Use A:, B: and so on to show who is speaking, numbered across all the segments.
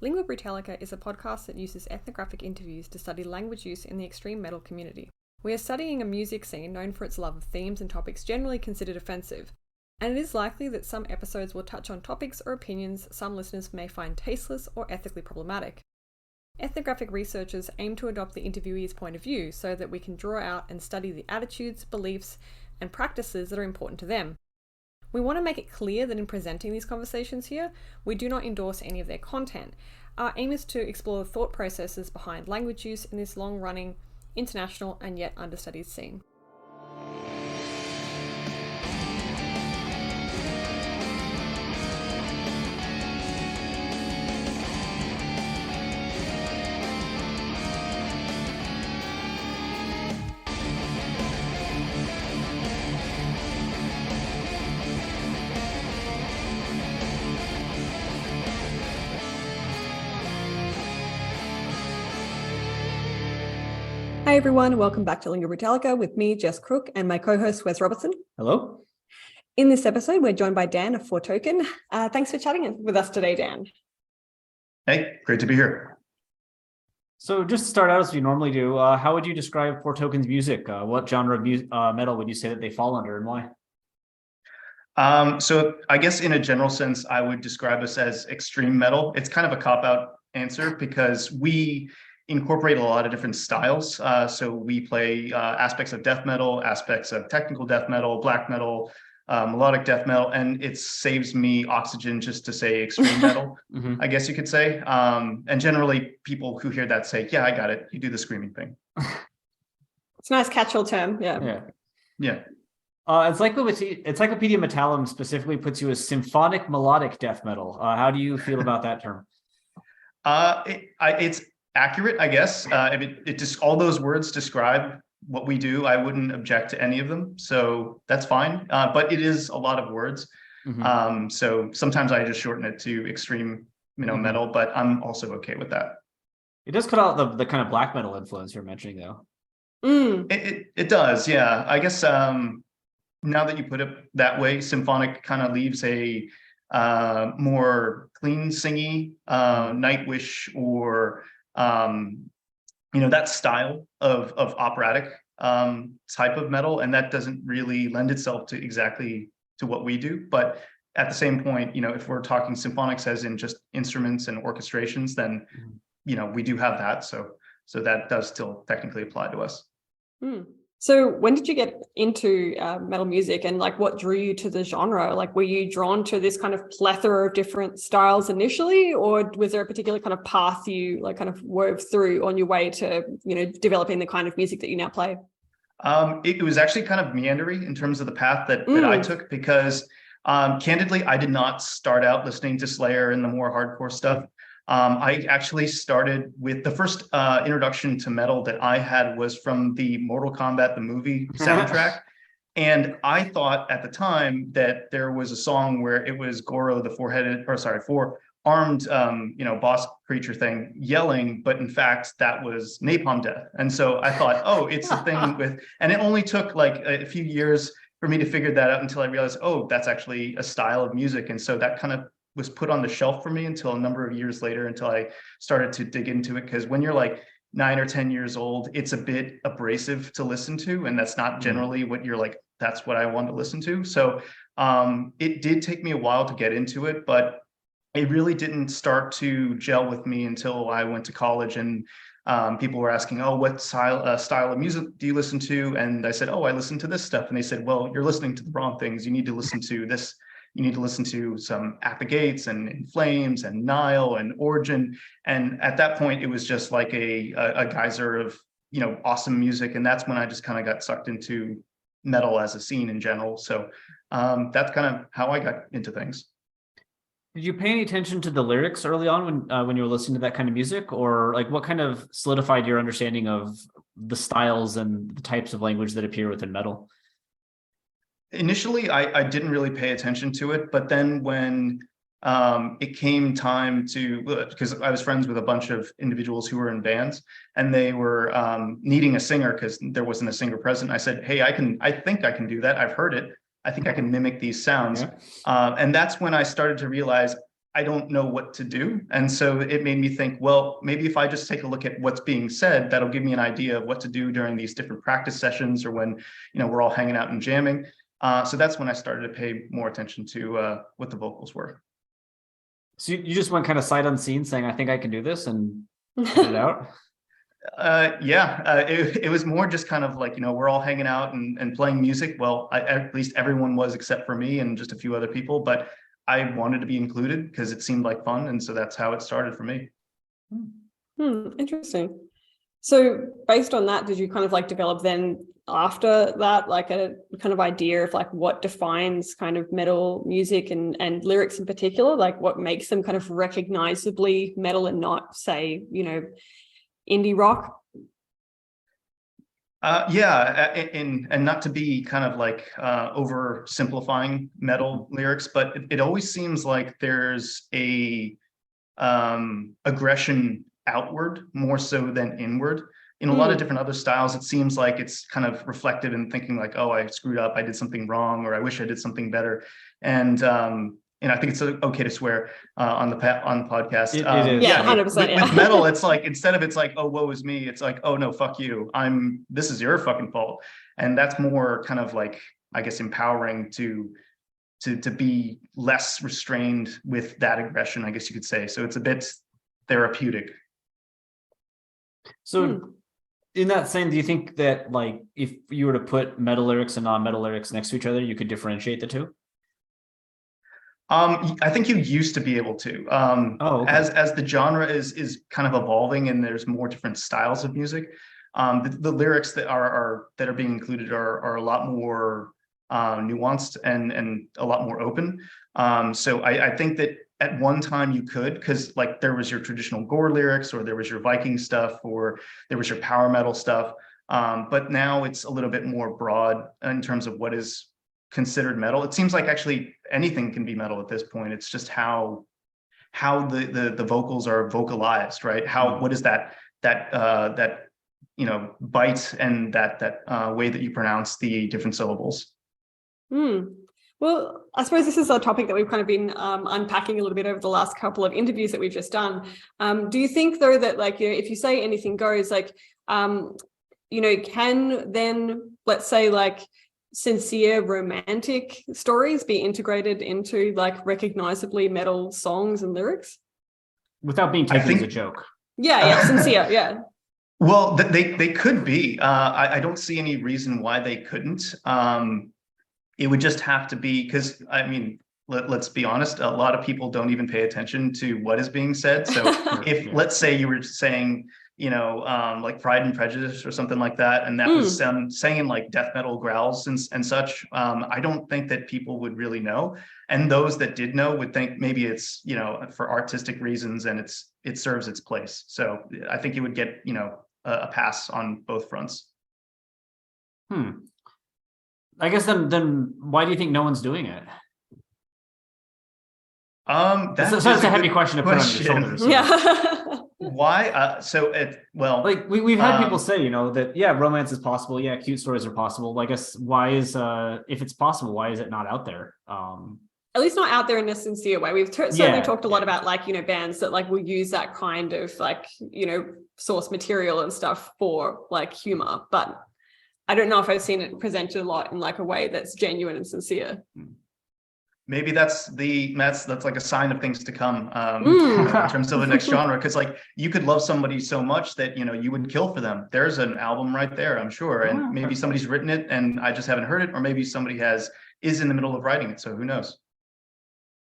A: Lingua Britannica is a podcast that uses ethnographic interviews to study language use in the extreme metal community. We are studying a music scene known for its love of themes and topics generally considered offensive, and it is likely that some episodes will touch on topics or opinions some listeners may find tasteless or ethically problematic. Ethnographic researchers aim to adopt the interviewee's point of view so that we can draw out and study the attitudes, beliefs, and practices that are important to them. We want to make it clear that in presenting these conversations here, we do not endorse any of their content. Our aim is to explore the thought processes behind language use in this long-running, international, and yet understudied scene. Hey everyone, welcome back to Lingua Britannica with me, Jess Crook, and my co-host, Wes Robertson.
B: Hello.
A: In this episode, we're joined by Dan of Foretoken. Thanks for chatting with us today, Dan.
C: Hey, great to be here.
B: So just to start out as we normally do, how would you describe Foretoken's music? What genre of metal would you say that they fall under and why?
C: So I guess in a general sense, I would describe us as extreme metal. It's kind of a cop-out answer because we incorporate a lot of different styles. So we play aspects of death metal, aspects of technical death metal, black metal, melodic death metal, and it saves me oxygen just to say extreme metal, I guess you could say. And generally people who hear that say, yeah, I got it. You do the screaming thing.
A: It's a nice catch-all term. Yeah.
B: Encyclopedia Metallum specifically puts you as symphonic melodic death metal. How do you feel about that term?
C: It's accurate, I guess. It just all those words describe what we do. I wouldn't object to any of them, so that's fine. But it is a lot of words. So sometimes I just shorten it to extreme, metal. But I'm also okay with that.
B: It does cut out the kind of black metal influence you're mentioning, though.
C: It does, yeah. I guess now that you put it that way, symphonic kind of leaves a more clean singy, Nightwish or that style of operatic type of metal, and that doesn't really lend itself to exactly to what we do. But at the same point, if we're talking symphonics as in just instruments and orchestrations, then we do have that. So that does still technically apply to us.
A: So when did you get into metal music, and what drew you to the genre? Were you drawn to this kind of plethora of different styles initially, or was there a particular kind of path you kind of wove through on your way to, developing the kind of music that you now play?
C: It was actually kind of meandering in terms of the path that I took, because candidly, I did not start out listening to Slayer and the more hardcore stuff. I actually started with the first introduction to metal that I had was from the Mortal Kombat, the movie soundtrack. And I thought at the time that there was a song where it was Goro, the four-armed, boss creature thing yelling, but in fact, that was Napalm Death. And so I thought, oh, it's a thing with, and it only took a few years for me to figure that out until I realized, oh, that's actually a style of music. And so that kind of was put on the shelf for me until a number of years later, until I started to dig into it. Because when you're 9 or 10 years old, it's a bit abrasive to listen to. And that's not generally what you're that's what I want to listen to. So it did take me a while to get into it, but it really didn't start to gel with me until I went to college, and people were asking, oh, what style of music do you listen to? And I said, oh, I listen to this stuff. And they said, well, you're listening to the wrong things. You need to listen to this. You need to listen to some At the Gates and In Flames and Nile and Origin. And at that point, it was just like a geyser of, awesome music. And that's when I just kind of got sucked into metal as a scene in general. So that's kind of how I got into things.
B: Did you pay any attention to the lyrics early on when you were listening to that kind of music, or what kind of solidified your understanding of the styles and the types of language that appear within metal?
C: Initially, I didn't really pay attention to it, but then when it came time to, because I was friends with a bunch of individuals who were in bands, and they were needing a singer because there wasn't a singer present. I said, hey, I think I can do that. I've heard it. I think I can mimic these sounds. And that's when I started to realize I don't know what to do. And so it made me think, well, maybe if I just take a look at what's being said, that'll give me an idea of what to do during these different practice sessions or when, we're all hanging out and jamming. So that's when I started to pay more attention to what the vocals were.
B: So you just went kind of sight unseen saying, I think I can do this, and put it out?
C: It was more just kind of like, we're all hanging out and playing music. Well, at least everyone was except for me and just a few other people, but I wanted to be included because it seemed like fun. And so that's how it started for me.
A: Interesting. So based on that, did you kind of like develop then after that, like a kind of idea of like what defines kind of metal music and lyrics in particular, like what makes them kind of recognizably metal and not, say, indie rock?
C: And not to be kind of like oversimplifying metal lyrics, but it always seems like there's a aggression outward more so than inward. In a lot of different other styles, it seems like it's kind of reflective in thinking like, oh, I screwed up, I did something wrong, or I wish I did something better. And I think it's okay to swear on the podcast.
B: It is.
A: Yeah, 100%.
C: With metal, it's like, instead of it's like, oh, woe is me, it's like, oh no, fuck you. This is your fucking fault. And that's more kind of like, I guess, empowering to be less restrained with that aggression, I guess you could say. So it's a bit therapeutic.
B: So in that same, do you think that like if you were to put metal lyrics and non-metal lyrics next to each other, you could differentiate the two?
C: I think you used to be able to.
B: Okay.
C: As the genre is kind of evolving and there's more different styles of music, the lyrics that are being included are a lot more nuanced and a lot more open. So I think that at one time you could, because like there was your traditional gore lyrics, or there was your Viking stuff, or there was your power metal stuff. But now it's a little bit more broad in terms of what is considered metal. It seems like actually anything can be metal at this point. It's just how the vocals are vocalized, right? What is that bite and that way that you pronounce the different syllables.
A: Well, I suppose this is a topic that we've kind of been unpacking a little bit over the last couple of interviews that we've just done. Do you think though that like, if you say anything goes, like, can then, let's say, like sincere romantic stories be integrated into like recognizably metal songs and lyrics
B: without being taken as a joke?
A: Sincere. Yeah.
C: Well, they could be. I don't see any reason why they couldn't. It would just have to be, because I mean, let's be honest, a lot of people don't even pay attention to what is being said. So if let's say you were saying, like Pride and Prejudice or something like that, and that was saying like death metal growls and such, I don't think that people would really know. And those that did know would think maybe it's, for artistic reasons and it serves its place. So I think you would get, a pass on both fronts.
B: I guess then why do you think no one's doing it?
C: That's
B: a heavy question to put on your shoulders. So.
A: Yeah.
C: Why?
B: Like we've had people say, that romance is possible. Yeah, cute stories are possible. I guess why is if it's possible, why is it not out there?
A: At least not out there in a sincere way. We've certainly talked a lot about like, bands that like will use that kind of like, source material and stuff for like humor, but I don't know if I've seen it presented a lot in like a way that's genuine and sincere.
C: Maybe that's like a sign of things to come in terms of the next genre. Because like you could love somebody so much that you would kill for them. There's an album right there, I'm sure, and maybe somebody's written it and I just haven't heard it, or maybe somebody is in the middle of writing it. So who knows?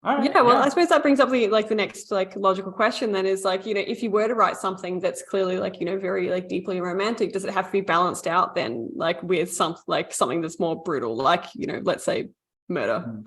A: I suppose that brings up the next like logical question then is like, if you were to write something that's clearly like, very like deeply romantic, does it have to be balanced out then like with something that's more brutal, like, let's say murder?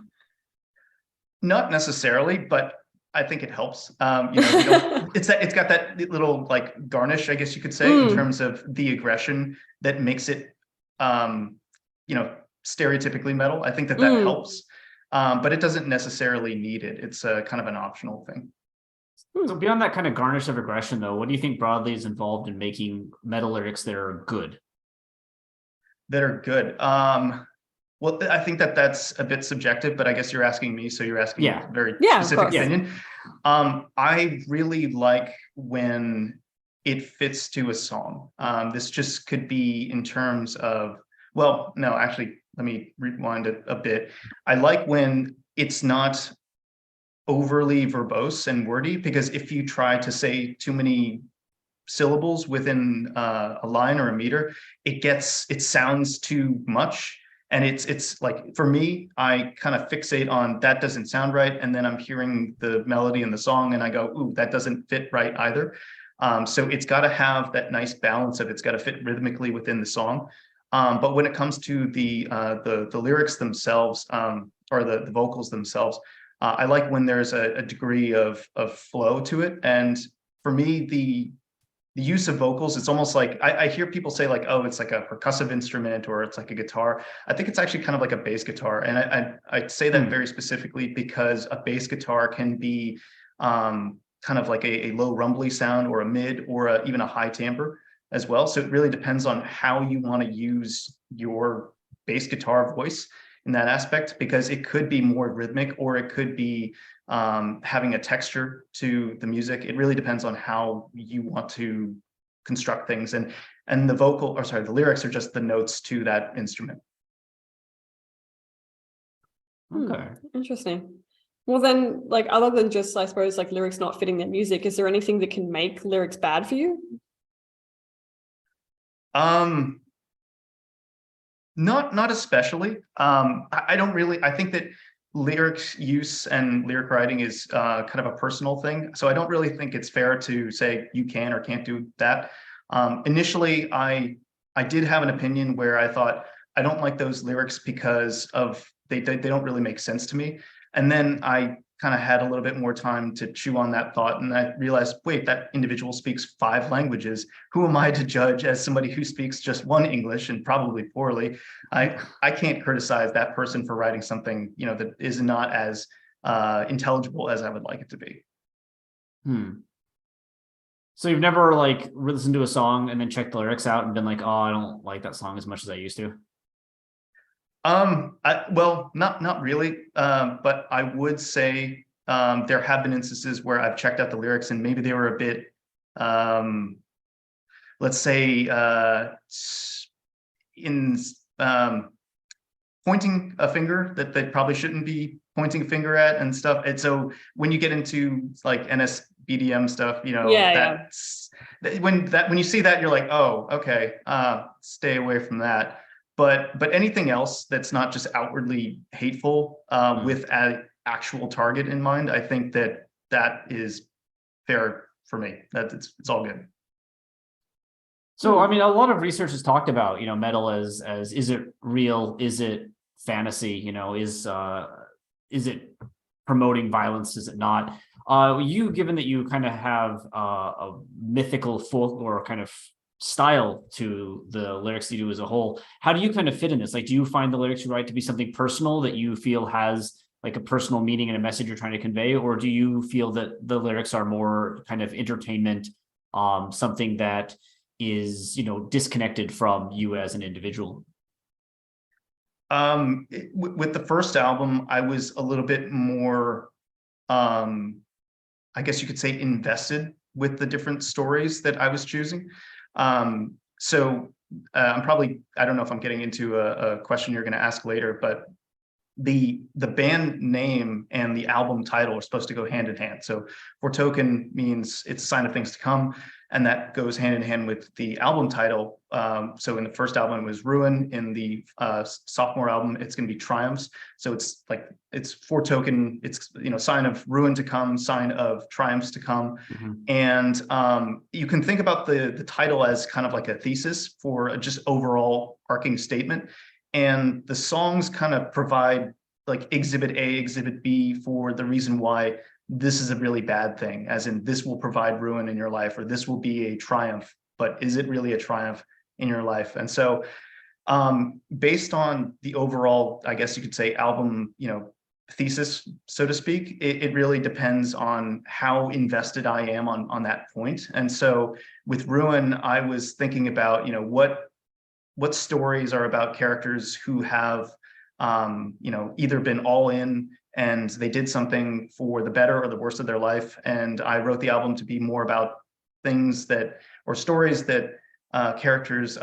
C: Not necessarily, but I think it helps. It's got that little like garnish, I guess you could say, in terms of the aggression that makes it, stereotypically metal. I think that helps. But it doesn't necessarily need it. It's kind of an optional thing.
B: So beyond that kind of garnish of aggression, though, what do you think broadly is involved in making metal lyrics that are good?
C: That are good. Well, I think that that's a bit subjective, but I guess you're asking me, so you're asking
B: Yeah.
C: a very
A: Yeah, of
C: specific
A: course.
C: opinion. I really like when it fits to a song. This just could be in terms of, well, no, actually, let me rewind it a bit. I like when it's not overly verbose and wordy, because if you try to say too many syllables within a line or a meter, it sounds too much. And it's like, for me, I kind of fixate on that doesn't sound right. And then I'm hearing the melody in the song and I go, ooh, that doesn't fit right either. So it's got to have that nice balance of, it's got to fit rhythmically within the song. But when it comes to the lyrics themselves, or the vocals themselves, I like when there's a degree of flow to it. And for me, the use of vocals, it's almost like I hear people say like, oh, it's like a percussive instrument or it's like a guitar. I think it's actually kind of like a bass guitar. And I say that very specifically because a bass guitar can be kind of like a low rumbly sound or a mid or even a high timbre as well. So it really depends on how you want to use your bass guitar voice in that aspect, because it could be more rhythmic or it could be having a texture to the music. It really depends on how you want to construct things, and the lyrics are just the notes to that instrument.
B: Okay.
A: Interesting. Well, then, like, other than just, I suppose, like lyrics not fitting their music, is there anything that can make lyrics bad for you?
C: Not especially. I don't really. I think that lyrics use and lyric writing is kind of a personal thing. So I don't really think it's fair to say you can or can't do that. Initially, I did have an opinion where I thought I don't like those lyrics because of they don't really make sense to me. And then I kind of had a little bit more time to chew on that thought, and I realized, wait, that individual speaks 5 languages. Who am I to judge as somebody who speaks just one English and probably poorly? I can't criticize that person for writing something, that is not as intelligible as I would like it to be.
B: So you've never like listened to a song and then checked the lyrics out and been like, oh, I don't like that song as much as I used to?
C: Well, not really. But I would say there have been instances where I've checked out the lyrics and maybe they were a bit, let's say, in pointing a finger that they probably shouldn't be pointing a finger at and stuff. And so when you get into like NSBDM stuff, that's when you see that, you're like, oh, okay, stay away from that. But anything else that's not just outwardly hateful with an actual target in mind, I think that is fair for me. That it's all good.
B: So, I mean, a lot of research has talked about, metal as is it real? Is it fantasy? Is it promoting violence? Is it not? Given that you kind of have a mythical folklore kind of style to the lyrics you do as a whole, how do you kind of fit in this? Like, do you find the lyrics you write to be something personal that you feel has like a personal meaning and a message you're trying to convey, or do you feel that the lyrics are more kind of entertainment, something that is disconnected from you as an individual?
C: With the first album, I was a little bit more, I guess you could say, invested with the different stories that I was choosing. So I don't know if I'm getting into a question you're going to ask later, but the band name and the album title are supposed to go hand in hand. So Foretoken means it's a sign of things to come, and that goes hand in hand with the album title. So in the first album, it was Ruin. In the sophomore album, it's going to be Triumphs. So it's Foretoken. It's sign of ruin to come, sign of triumphs to come.
B: Mm-hmm.
C: And you can think about the title as kind of like a thesis for a just overall arcing statement. And the songs kind of provide like exhibit A, exhibit B for the reason why this is a really bad thing, as in this will provide ruin in your life, or this will be a triumph, but is it really a triumph in your life? And so based on the overall, I guess you could say, album, thesis, so to speak, it really depends on how invested I am on that point. And so with Ruin, I was thinking about, what stories are about characters who have either been all in and they did something for the better or the worse of their life. And I wrote the album to be more about things or stories that characters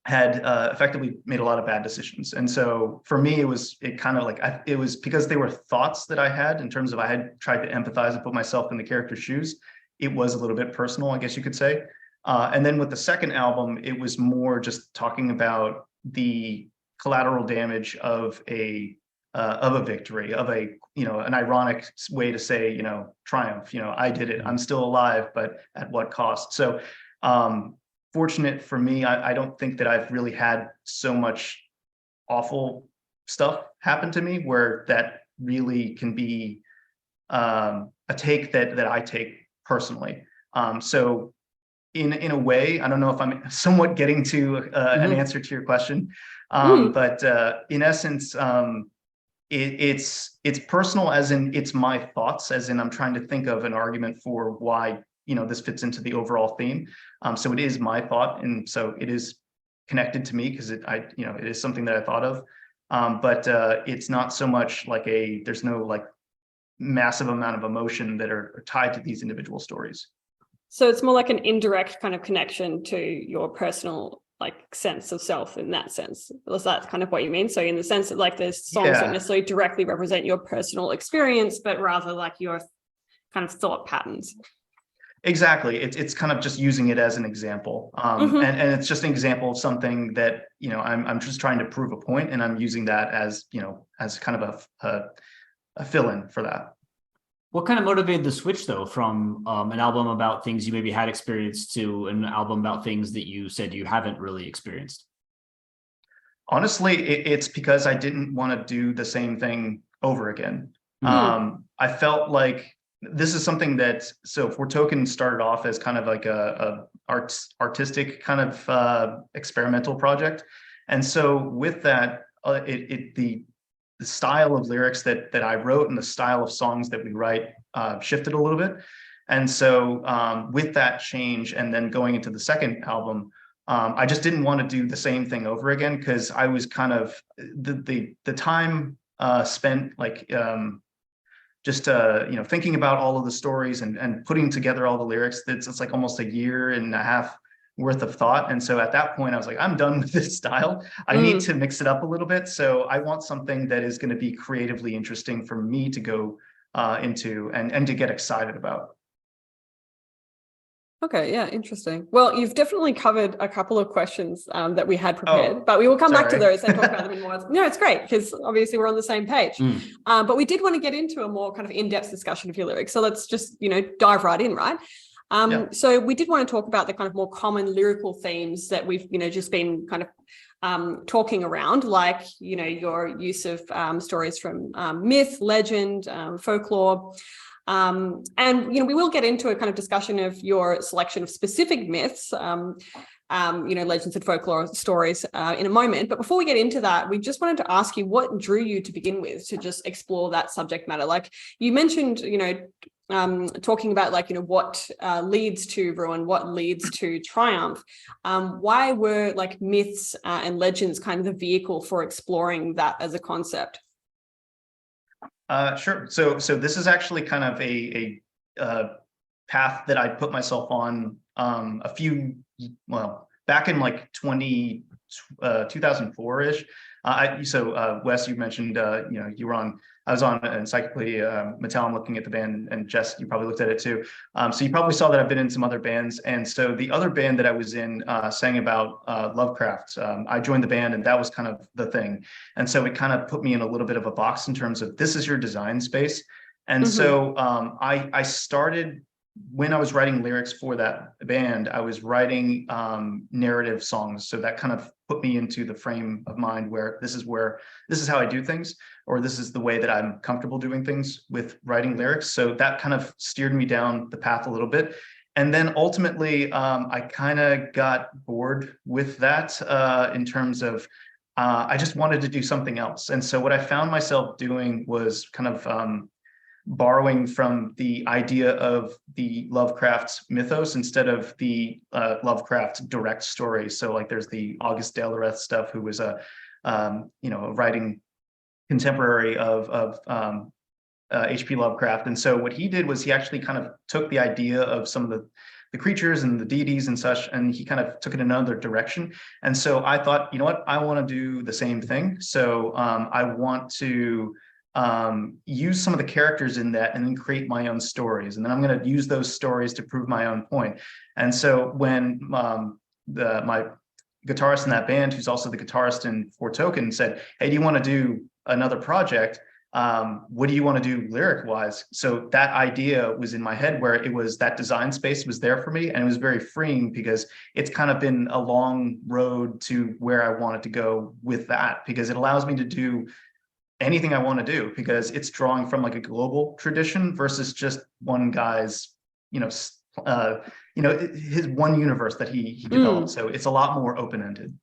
C: had effectively made a lot of bad decisions. And so for me, it was because they were thoughts that I had in terms of I had tried to empathize and put myself in the character's shoes. It was a little bit personal, I guess you could say. And then with the second album, it was more just talking about the collateral damage of a victory, of an ironic way to say, triumph. I did it. I'm still alive, but at what cost? So, fortunate for me, I don't think that I've really had so much awful stuff happen to me where that really can be a take that I take personally. So in a way, I don't know if I'm somewhat getting to an answer to your question, but in essence, it's personal, as in it's my thoughts, as in I'm trying to think of an argument for why this fits into the overall theme. So it is my thought, and so it is connected to me because it is something that I thought of. But it's not so much like there's no like massive amount of emotion that are tied to these individual stories.
A: So it's more like an indirect kind of connection to your personal like sense of self in that sense. Was that kind of what you mean? So in the sense that like there's songs don't necessarily directly represent your personal experience, but rather like your kind of thought patterns.
C: Exactly. It's kind of just using it as an example. And it's just an example of something that, I'm just trying to prove a point, and I'm using that as kind of a fill-in for that.
B: What kind of motivated the switch, though, from an album about things you maybe had experienced to an album about things that you said you haven't really experienced?
C: Honestly, it's because I didn't want to do the same thing over again. I felt like this is something so Foretoken started off as kind of like a artistic kind of experimental project. And so with that, the style of lyrics that I wrote and the style of songs that we write shifted a little bit. And so with that change, and then going into the second album, I just didn't want to do the same thing over again, because I was kind of the time spent like just thinking about all of the stories and putting together all the lyrics. It's like almost a year and a half worth of thought. And so at that point I was like, I'm done with this style. I need to mix it up a little bit. So I want something that is going to be creatively interesting for me to go into and to get excited about.
A: Okay, yeah, interesting. Well, you've definitely covered a couple of questions that we had prepared, but we will come back to those and talk about them in more. No, it's great because obviously we're on the same page. But we did want to get into a more kind of in-depth discussion of your lyrics. So let's just, dive right in, right? So we did want to talk about the kind of more common lyrical themes that we've, just been kind of talking around, like, your use of stories from myth, legend, folklore. And, we will get into a kind of discussion of your selection of specific myths, legends and folklore stories in a moment. But before we get into that, we just wanted to ask you what drew you to begin with to just explore that subject matter. Like you mentioned, talking about like, what leads to ruin, what leads to triumph. Why were like myths and legends kind of the vehicle for exploring that as a concept?
C: Sure. So this is actually kind of a path that I put myself on back in like 2004-ish. Wes, you mentioned, I was on Encyclopedia Mattel. I'm looking at the band, and Jess, you probably looked at it too. So you probably saw that I've been in some other bands. And so the other band that I was in sang about Lovecraft. I joined the band, and that was kind of the thing. And so it kind of put me in a little bit of a box in terms of this is your design space. And so I started, when I was writing lyrics for that band, I was writing narrative songs. So that kind of put me into the frame of mind where this is how I do things, or this is the way that I'm comfortable doing things with writing lyrics. So that kind of steered me down the path a little bit. And then ultimately, I kind of got bored with that in terms of I just wanted to do something else. And so what I found myself doing was kind of borrowing from the idea of the Lovecraft mythos instead of the Lovecraft direct stories. So like there's the August Delareth stuff, who was a a writing contemporary of H.P. Lovecraft. And so what he did was he actually kind of took the idea of some of the creatures and the deities and such, and he kind of took it in another direction. And so I thought, you know what, I want to do the same thing. So I want to use some of the characters in that and then create my own stories. And then I'm going to use those stories to prove my own point. And so when my guitarist in that band, who's also the guitarist in Foretoken, said, hey, do you want to do another project? What do you want to do lyric wise? So that idea was in my head, where it was that design space was there for me, and it was very freeing because it's kind of been a long road to where I wanted to go with that, because it allows me to do anything I want to do, because it's drawing from like a global tradition versus just one guy's, his one universe that he developed. So it's a lot more open-ended.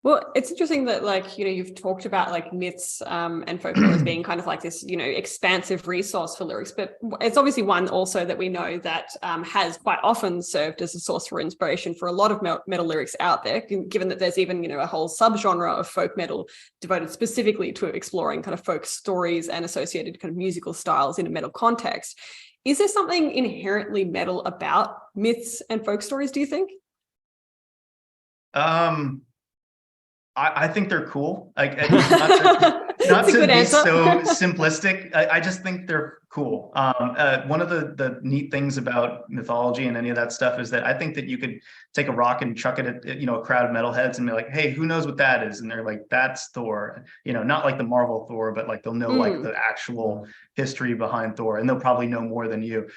A: Well, it's interesting that, like, you've talked about like myths and folklore as being kind of like this, expansive resource for lyrics, but it's obviously one also that we know that has quite often served as a source for inspiration for a lot of metal lyrics out there, given that there's even, a whole subgenre of folk metal devoted specifically to exploring kind of folk stories and associated kind of musical styles in a metal context. Is there something inherently metal about myths and folk stories, do you think?
C: I think they're cool. Like, not to be so simplistic. I just think they're cool. One of the neat things about mythology and any of that stuff is that I think that you could take a rock and chuck it at a crowd of metalheads and be like, hey, who knows what that is? And they're like, that's Thor. Not like the Marvel Thor, but like they'll know like the actual history behind Thor, and they'll probably know more than you.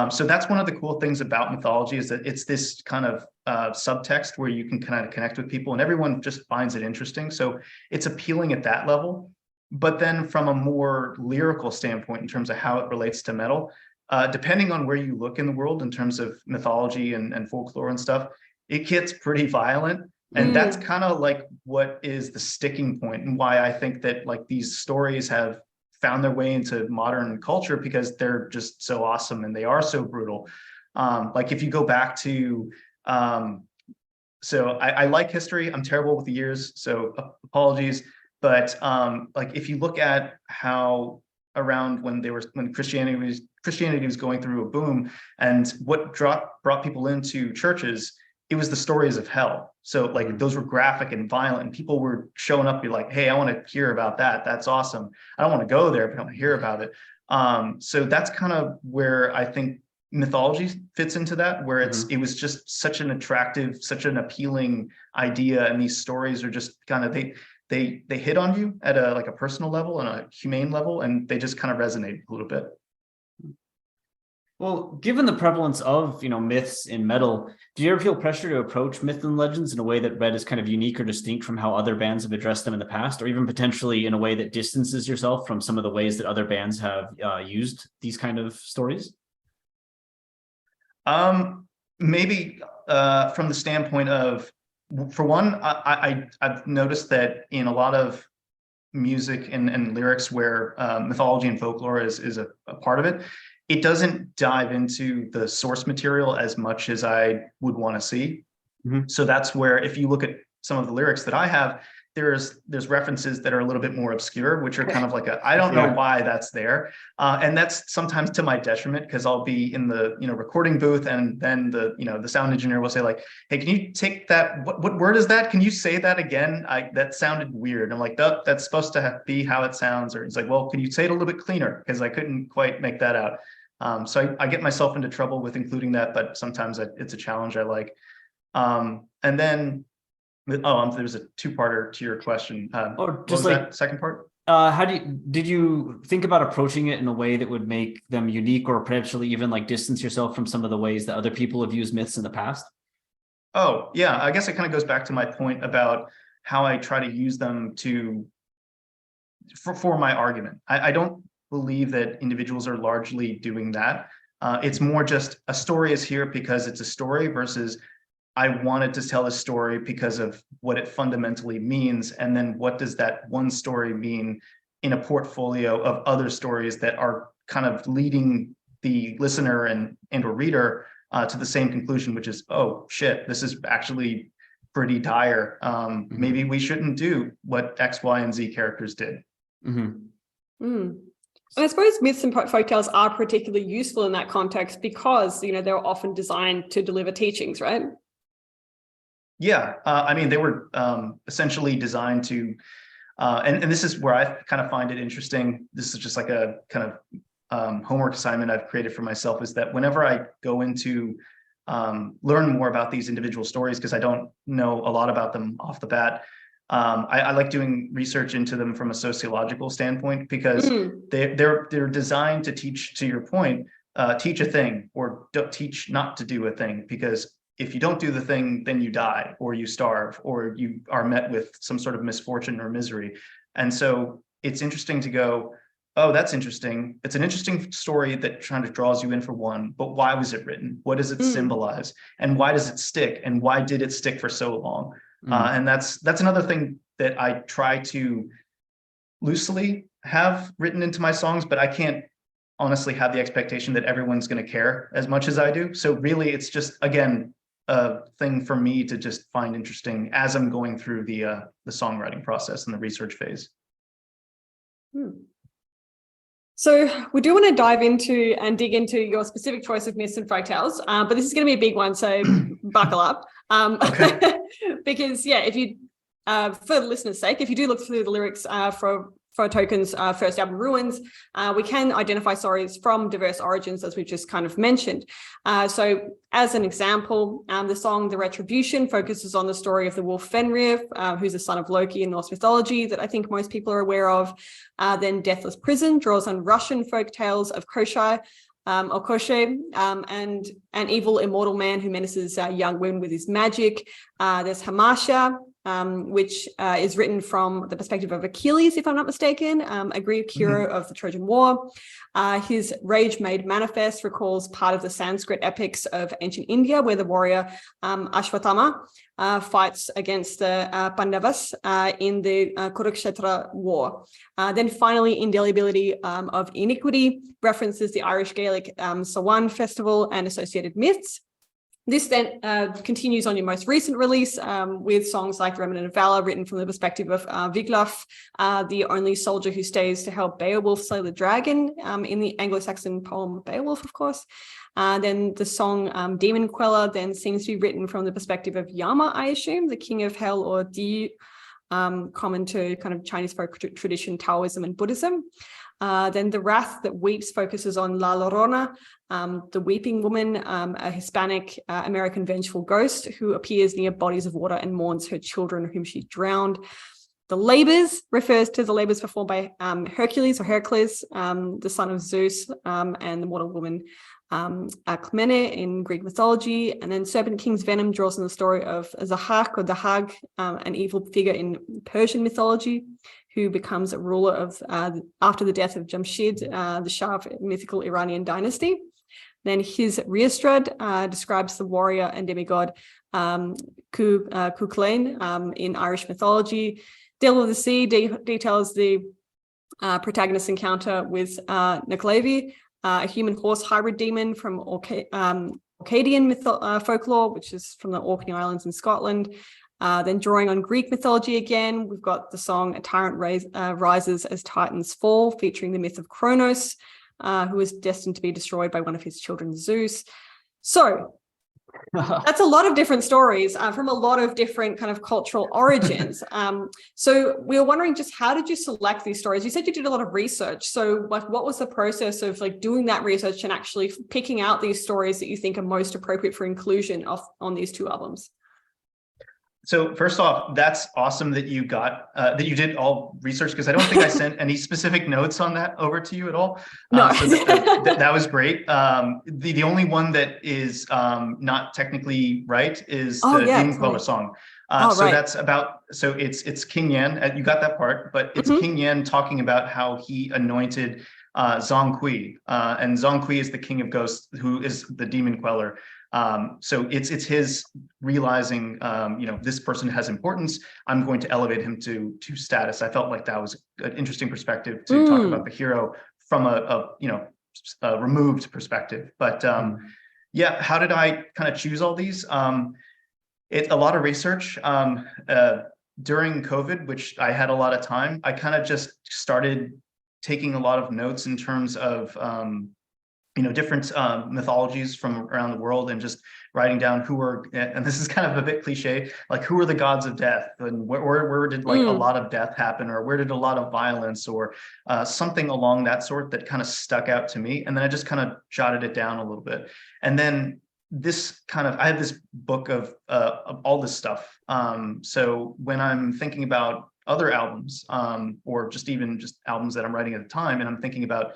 C: So that's one of the cool things about mythology, is that it's this kind of subtext where you can kind of connect with people, and everyone just finds it interesting. So it's appealing at that level. But then from a more lyrical standpoint, in terms of how it relates to metal, depending on where you look in the world in terms of mythology and folklore and stuff, it gets pretty violent. And that's kind of like what is the sticking point, and why I think that like these stories have found their way into modern culture, because they're just so awesome and they are so brutal. Like if you go back to, so I like history. I'm terrible with the years, so apologies. But like if you look at how around when Christianity was going through a boom, and what brought people into churches, it was the stories of hell. So like those were graphic and violent, and people were showing up, be like, hey, I want to hear about that. That's awesome. I don't want to go there, but I want to hear about it. So that's kind of where I think mythology fits into that, where it was just such an attractive, such an appealing idea, and these stories are just kind of they hit on you at a personal level and a humane level, and they just kind of resonate a little bit.
B: Well, given the prevalence of myths in metal, do you ever feel pressure to approach myth and legends in a way that read is kind of unique or distinct from how other bands have addressed them in the past, or even potentially in a way that distances yourself from some of the ways that other bands have used these kind of stories?
C: Maybe from the standpoint of, for one, I've noticed that in a lot of music and lyrics where mythology and folklore is a part of it, it doesn't dive into the source material as much as I would want to see. So that's where, if you look at some of the lyrics that I have, there's references that are a little bit more obscure, which are kind of like I don't know why that's there. And that's sometimes to my detriment, because I'll be in the recording booth, and then the sound engineer will say like, hey, can you take that, what word is that? Can you say that again? That sounded weird. I'm like, that's supposed to be how it sounds. Or it's like, well, can you say it a little bit cleaner? Because I couldn't quite make that out. So I get myself into trouble with including that, but sometimes it's a challenge I like. And then, there's a two-parter to your question.
B: Or just like
C: that second part?
B: Did you think about approaching it in a way that would make them unique, or potentially even like distance yourself from some of the ways that other people have used myths in the past?
C: Oh, yeah. I guess it kind of goes back to my point about how I try to use them for my argument. I don't believe that individuals are largely doing that. It's more just a story is here because it's a story, versus I wanted to tell a story because of what it fundamentally means. And then what does that one story mean in a portfolio of other stories that are kind of leading the listener and or reader to the same conclusion, which is, oh shit, this is actually pretty dire.
B: Mm-hmm.
C: Maybe we shouldn't do what X, Y, and Z characters did.
B: Mm-hmm.
A: Mm. And I suppose myths and folktales are particularly useful in that context because, you know, they're often designed to deliver teachings, right?
C: Yeah, I mean, they were essentially designed to, and this is where I kind of find it interesting. This is just like a kind of homework assignment I've created for myself, is that whenever I go into learn more about these individual stories, because I don't know a lot about them off the bat, I like doing research into them from a sociological standpoint, because they're designed to teach, to your point, teach a thing, or don't teach not to do a thing, because if you don't do the thing, then you die, or you starve, or you are met with some sort of misfortune or misery. And so it's interesting to go, oh, that's interesting. It's an interesting story that kind of draws you in for one, but why was it written? What does it symbolize? And why does it stick? And why did it stick for so long? And that's another thing that I try to loosely have written into my songs, but I can't honestly have the expectation that everyone's going to care as much as I do. So really, it's just, again, a thing for me to just find interesting as I'm going through the songwriting process and the research phase.
A: So we do want to dive into and dig into your specific choice of myths and folktales, but this is going to be a big one, so buckle up.
C: Okay.
A: Because, yeah, if you, for the listeners' sake, if you do look through the lyrics for Foretoken's first album, Ruins, we can identify stories from diverse origins, as we've just kind of mentioned. So as an example, the song The Retribution focuses on the story of the wolf Fenrir, who's a son of Loki in Norse mythology that I think most people are aware of. Then Deathless Prison draws on Russian folk tales of Koshai, or Koshe, and an evil immortal man who menaces young women with his magic. There's Hamasha, which is written from the perspective of Achilles, if I'm not mistaken, a Greek hero of the Trojan War. His rage made manifest recalls part of the Sanskrit epics of ancient India, where the warrior Ashwatthama fights against the Pandavas in the Kurukshetra war. Then finally, Indelibility of Iniquity references the Irish Gaelic Samhain festival and associated myths. This then continues on your most recent release with songs like Remnant of Valor, written from the perspective of Wiglaf, the only soldier who stays to help Beowulf slay the dragon, in the Anglo-Saxon poem Beowulf, of course. Then the song Demon Queller then seems to be written from the perspective of Yama, I assume, the king of hell, or Di, common to kind of Chinese folk tradition, Taoism and Buddhism. Then The Wrath That Weeps focuses on La Llorona, the weeping woman, a Hispanic American vengeful ghost who appears near bodies of water and mourns her children whom she drowned. The Labors refers to the labors performed by Hercules or Heracles, the son of Zeus, and the mortal woman Clymene in Greek mythology. And then Serpent King's Venom draws on the story of Zahak or Dahag, an evil figure in Persian mythology, who becomes a ruler of after the death of Jamshid, the Shah of mythical Iranian dynasty. Then his Riastrad describes the warrior and demigod Cuchulainn in Irish mythology. Devil of the Sea details the protagonist's encounter with Naclevi, a human horse hybrid demon from Orcadian folklore, which is from the Orkney Islands in Scotland. Then drawing on Greek mythology again, we've got the song A Tyrant Rises as Titans Fall, featuring the myth of Kronos, who is destined to be destroyed by one of his children, Zeus. So that's a lot of different stories from a lot of different kind of cultural origins. So we were wondering, just how did you select these stories? You said you did a lot of research. So like, what was the process of like doing that research and actually picking out these stories that you think are most appropriate for inclusion on these two albums?
C: So first off, that's awesome that you got that you did all research, because I don't think I sent any specific notes on that over to you at all.
A: No.
C: So that was great. The only one that is not technically right is the Demon Queller song. So right. That's about, so it's King Yan. You got that part, but it's King Yan talking about how he anointed Zhong Kui, and Zhong Kui is the king of ghosts, who is the Demon Queller. So it's his realizing, this person has importance. I'm going to elevate him to status. I felt like that was an interesting perspective to talk about the hero from a removed perspective. But yeah, how did I kind of choose all these? It's a lot of research. During COVID, which I had a lot of time, I kind of just started taking a lot of notes in terms of different mythologies from around the world, and just writing down who are, and this is kind of a bit cliche, like who are the gods of death, and where did like a lot of death happen, or where did a lot of violence, or something along that sort that kind of stuck out to me. And then I just kind of jotted it down a little bit. And then I have this book of all this stuff. So when I'm thinking about other albums, or just even just albums that I'm writing at the time, and I'm thinking about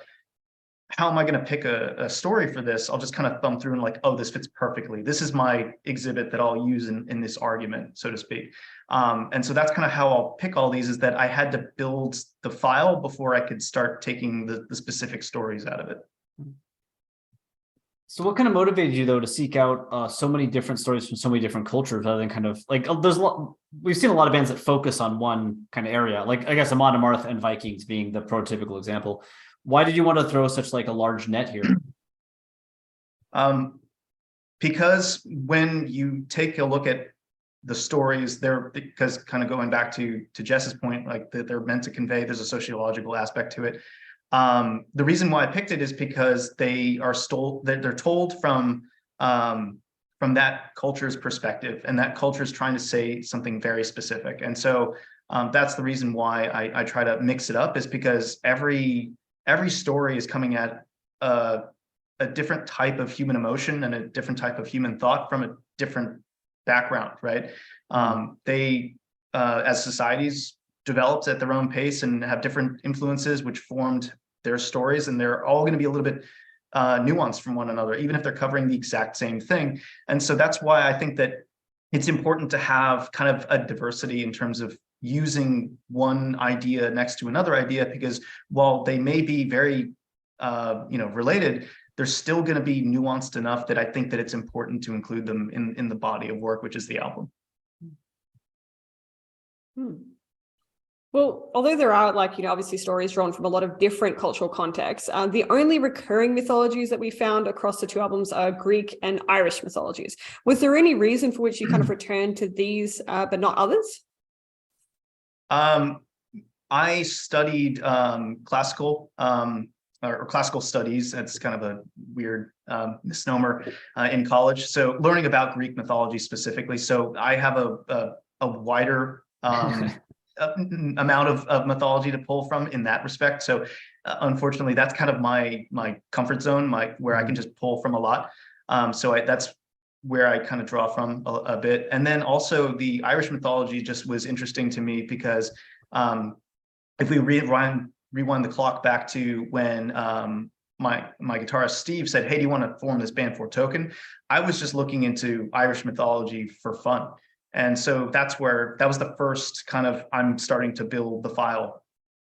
C: how am I going to pick a story for this, I'll just kind of thumb through and like, oh, this fits perfectly. This is my exhibit that I'll use in this argument, so to speak. And so that's kind of how I'll pick all these, is that I had to build the file before I could start taking the specific stories out of it.
B: So what kind of motivated you though to seek out so many different stories from so many different cultures, rather than kind of like, we've seen a lot of bands that focus on one kind of area, like I guess Amon Amarth and Vikings being the prototypical example. Why did you want to throw such like a large net here?
C: Because when you take a look at the stories, because kind of going back to Jess's point, like that they're meant to convey, there's a sociological aspect to it. The reason why I picked it is because they're told from that culture's perspective, and that culture is trying to say something very specific. And so that's the reason why I try to mix it up, is because every story is coming at a different type of human emotion and a different type of human thought from a different background, right? They, as societies, developed at their own pace and have different influences which formed their stories, and they're all going to be a little bit nuanced from one another, even if they're covering the exact same thing. And so that's why I think that it's important to have kind of a diversity in terms of using one idea next to another idea, because while they may be very related, they're still going to be nuanced enough that I think that it's important to include them in the body of work, which is the album.
A: Well, although there are obviously stories drawn from a lot of different cultural contexts, the only recurring mythologies that we found across the two albums are Greek and Irish mythologies. Was there any reason for which you kind of returned to these, but not others?
C: I studied classical or classical studies. That's kind of a weird misnomer in college. So learning about Greek mythology specifically. So I have a wider amount of mythology to pull from in that respect. So unfortunately, that's kind of my comfort zone, where I can just pull from a lot. That's where I kind of draw from a bit. And then also the Irish mythology just was interesting to me because if we rewind the clock back to when my guitarist Steve said, hey, do you want to form this band Foretoken? I was just looking into Irish mythology for fun. And so that was the first kind of, I'm starting to build the file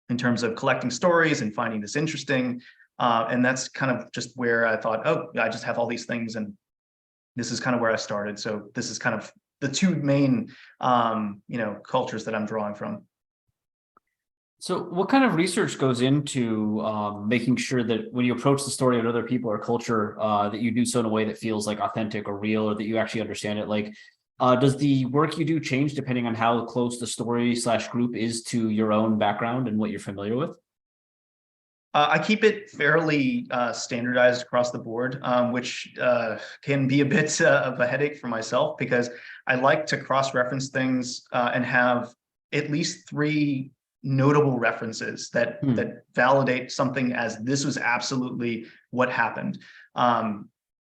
C: in terms of collecting stories and finding this interesting. And that's kind of just where I thought, oh, I just have all these things, and this is kind of where I started. So this is kind of the two main, cultures that I'm drawing from.
B: So what kind of research goes into making sure that when you approach the story of other people or culture, that you do so in a way that feels like authentic or real, or that you actually understand it? Like, does the work you do change depending on how close the story / group is to your own background and what you're familiar with?
C: I keep it fairly standardized across the board, which can be a bit of a headache for myself, because I like to cross-reference things and have at least 3 notable references that validate something as this was absolutely what happened.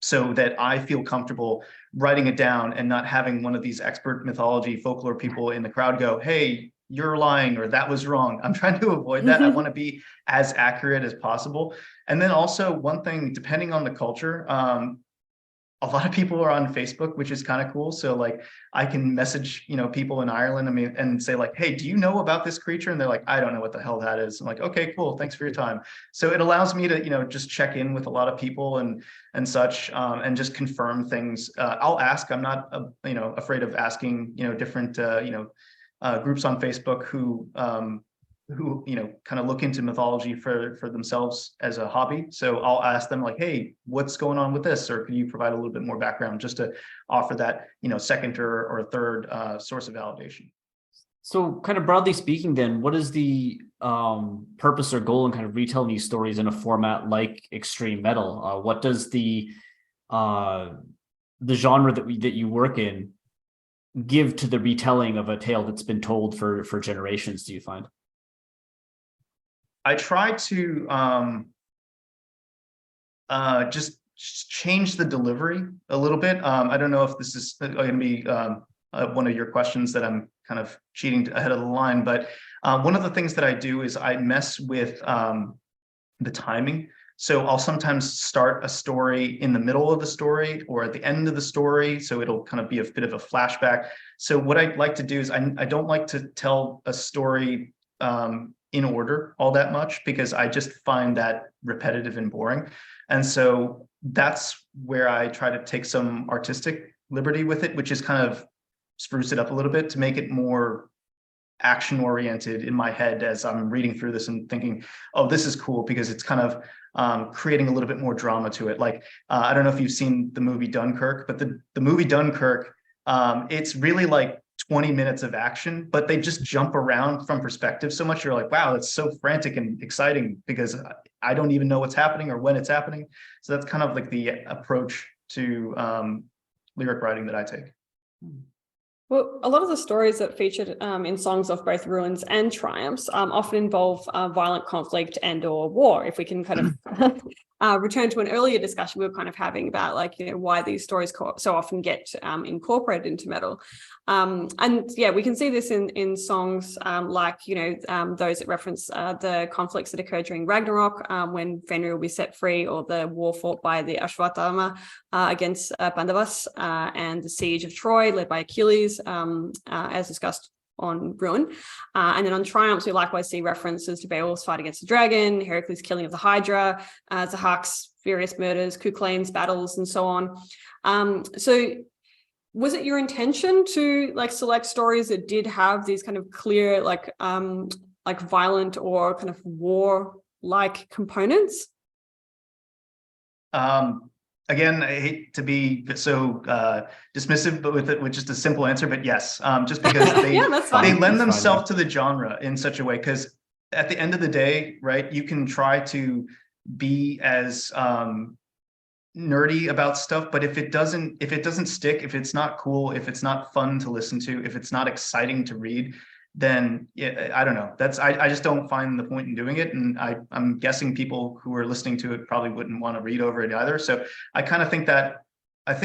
C: So that I feel comfortable writing it down and not having one of these expert mythology folklore people in the crowd go, hey, you're lying, or that was wrong. I'm trying to avoid that. I want to be as accurate as possible. And then also one thing, depending on the culture, a lot of people are on Facebook, which is kind of cool. So like I can message, people in Ireland, and say like, hey, do you know about this creature? And they're like, I don't know what the hell that is. I'm like, okay, cool. Thanks for your time. So it allows me to, just check in with a lot of people and such, and just confirm things. I'll ask, I'm not, afraid of asking, different, groups on Facebook who who, kind of look into mythology for themselves as a hobby. So I'll ask them like, hey, what's going on with this? Or can you provide a little bit more background just to offer that, second or third source of validation.
B: So kind of broadly speaking, then, what is the purpose or goal in kind of retelling these stories in a format like extreme metal? What does the genre that you work in give to the retelling of a tale that's been told for generations, do you find?
C: I try to just change the delivery a little bit. I don't know if this is going to be one of your questions that I'm kind of cheating ahead of the line, but one of the things that I do is I mess with the timing. So I'll sometimes start a story in the middle of the story or at the end of the story. So it'll kind of be a bit of a flashback. So what I like to do is I don't like to tell a story in order all that much, because I just find that repetitive and boring. And so that's where I try to take some artistic liberty with it, which is kind of spruce it up a little bit to make it more action oriented in my head as I'm reading through this and thinking, oh, this is cool, because it's kind of creating a little bit more drama to it. Like, I don't know if you've seen the movie Dunkirk, but the movie Dunkirk, it's really like 20 minutes of action, but they just jump around from perspective so much. You're like, wow, that's so frantic and exciting, because I don't even know what's happening or when it's happening. So that's kind of like the approach to lyric writing that I take.
A: Well, a lot of the stories that featured in songs of both ruins and triumphs often involve violent conflict and or war. If we can kind of return to an earlier discussion we were kind of having about, like, why these stories so often get incorporated into metal. And yeah, we can see this in songs like, those that reference the conflicts that occurred during Ragnarok, when Fenrir will be set free, or the war fought by the Ashwatthama against Pandavas, and the siege of Troy led by Achilles, as discussed on Ruin. And then on Triumphs, we likewise see references to Beowulf's fight against the dragon, Heracles' killing of the Hydra, Zahak's various murders, Cuchulain's battles, and so on. So was it your intention to select stories that did have these kind of clear, like violent or kind of war-like components?
C: Again, I hate to be so dismissive, but with just a simple answer, but yes, just because they lend themselves to the genre in such a way, because at the end of the day, right, you can try to be as nerdy about stuff, but if it doesn't stick, if it's not cool, if it's not fun to listen to, if it's not exciting to read, then I don't know. I just don't find the point in doing it. And I'm guessing people who are listening to it probably wouldn't want to read over it either. So I kind of think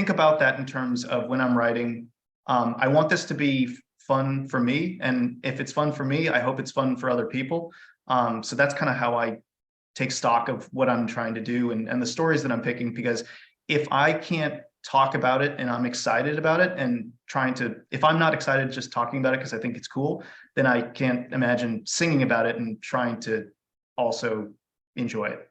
C: about that in terms of when I'm writing, I want this to be fun for me. And if it's fun for me, I hope it's fun for other people. So that's kind of how I take stock of what I'm trying to do and the stories that I'm picking, because if I can't talk about it and I'm excited about it and if I'm not excited just talking about it because I think it's cool, then I can't imagine singing about it and trying to also enjoy it.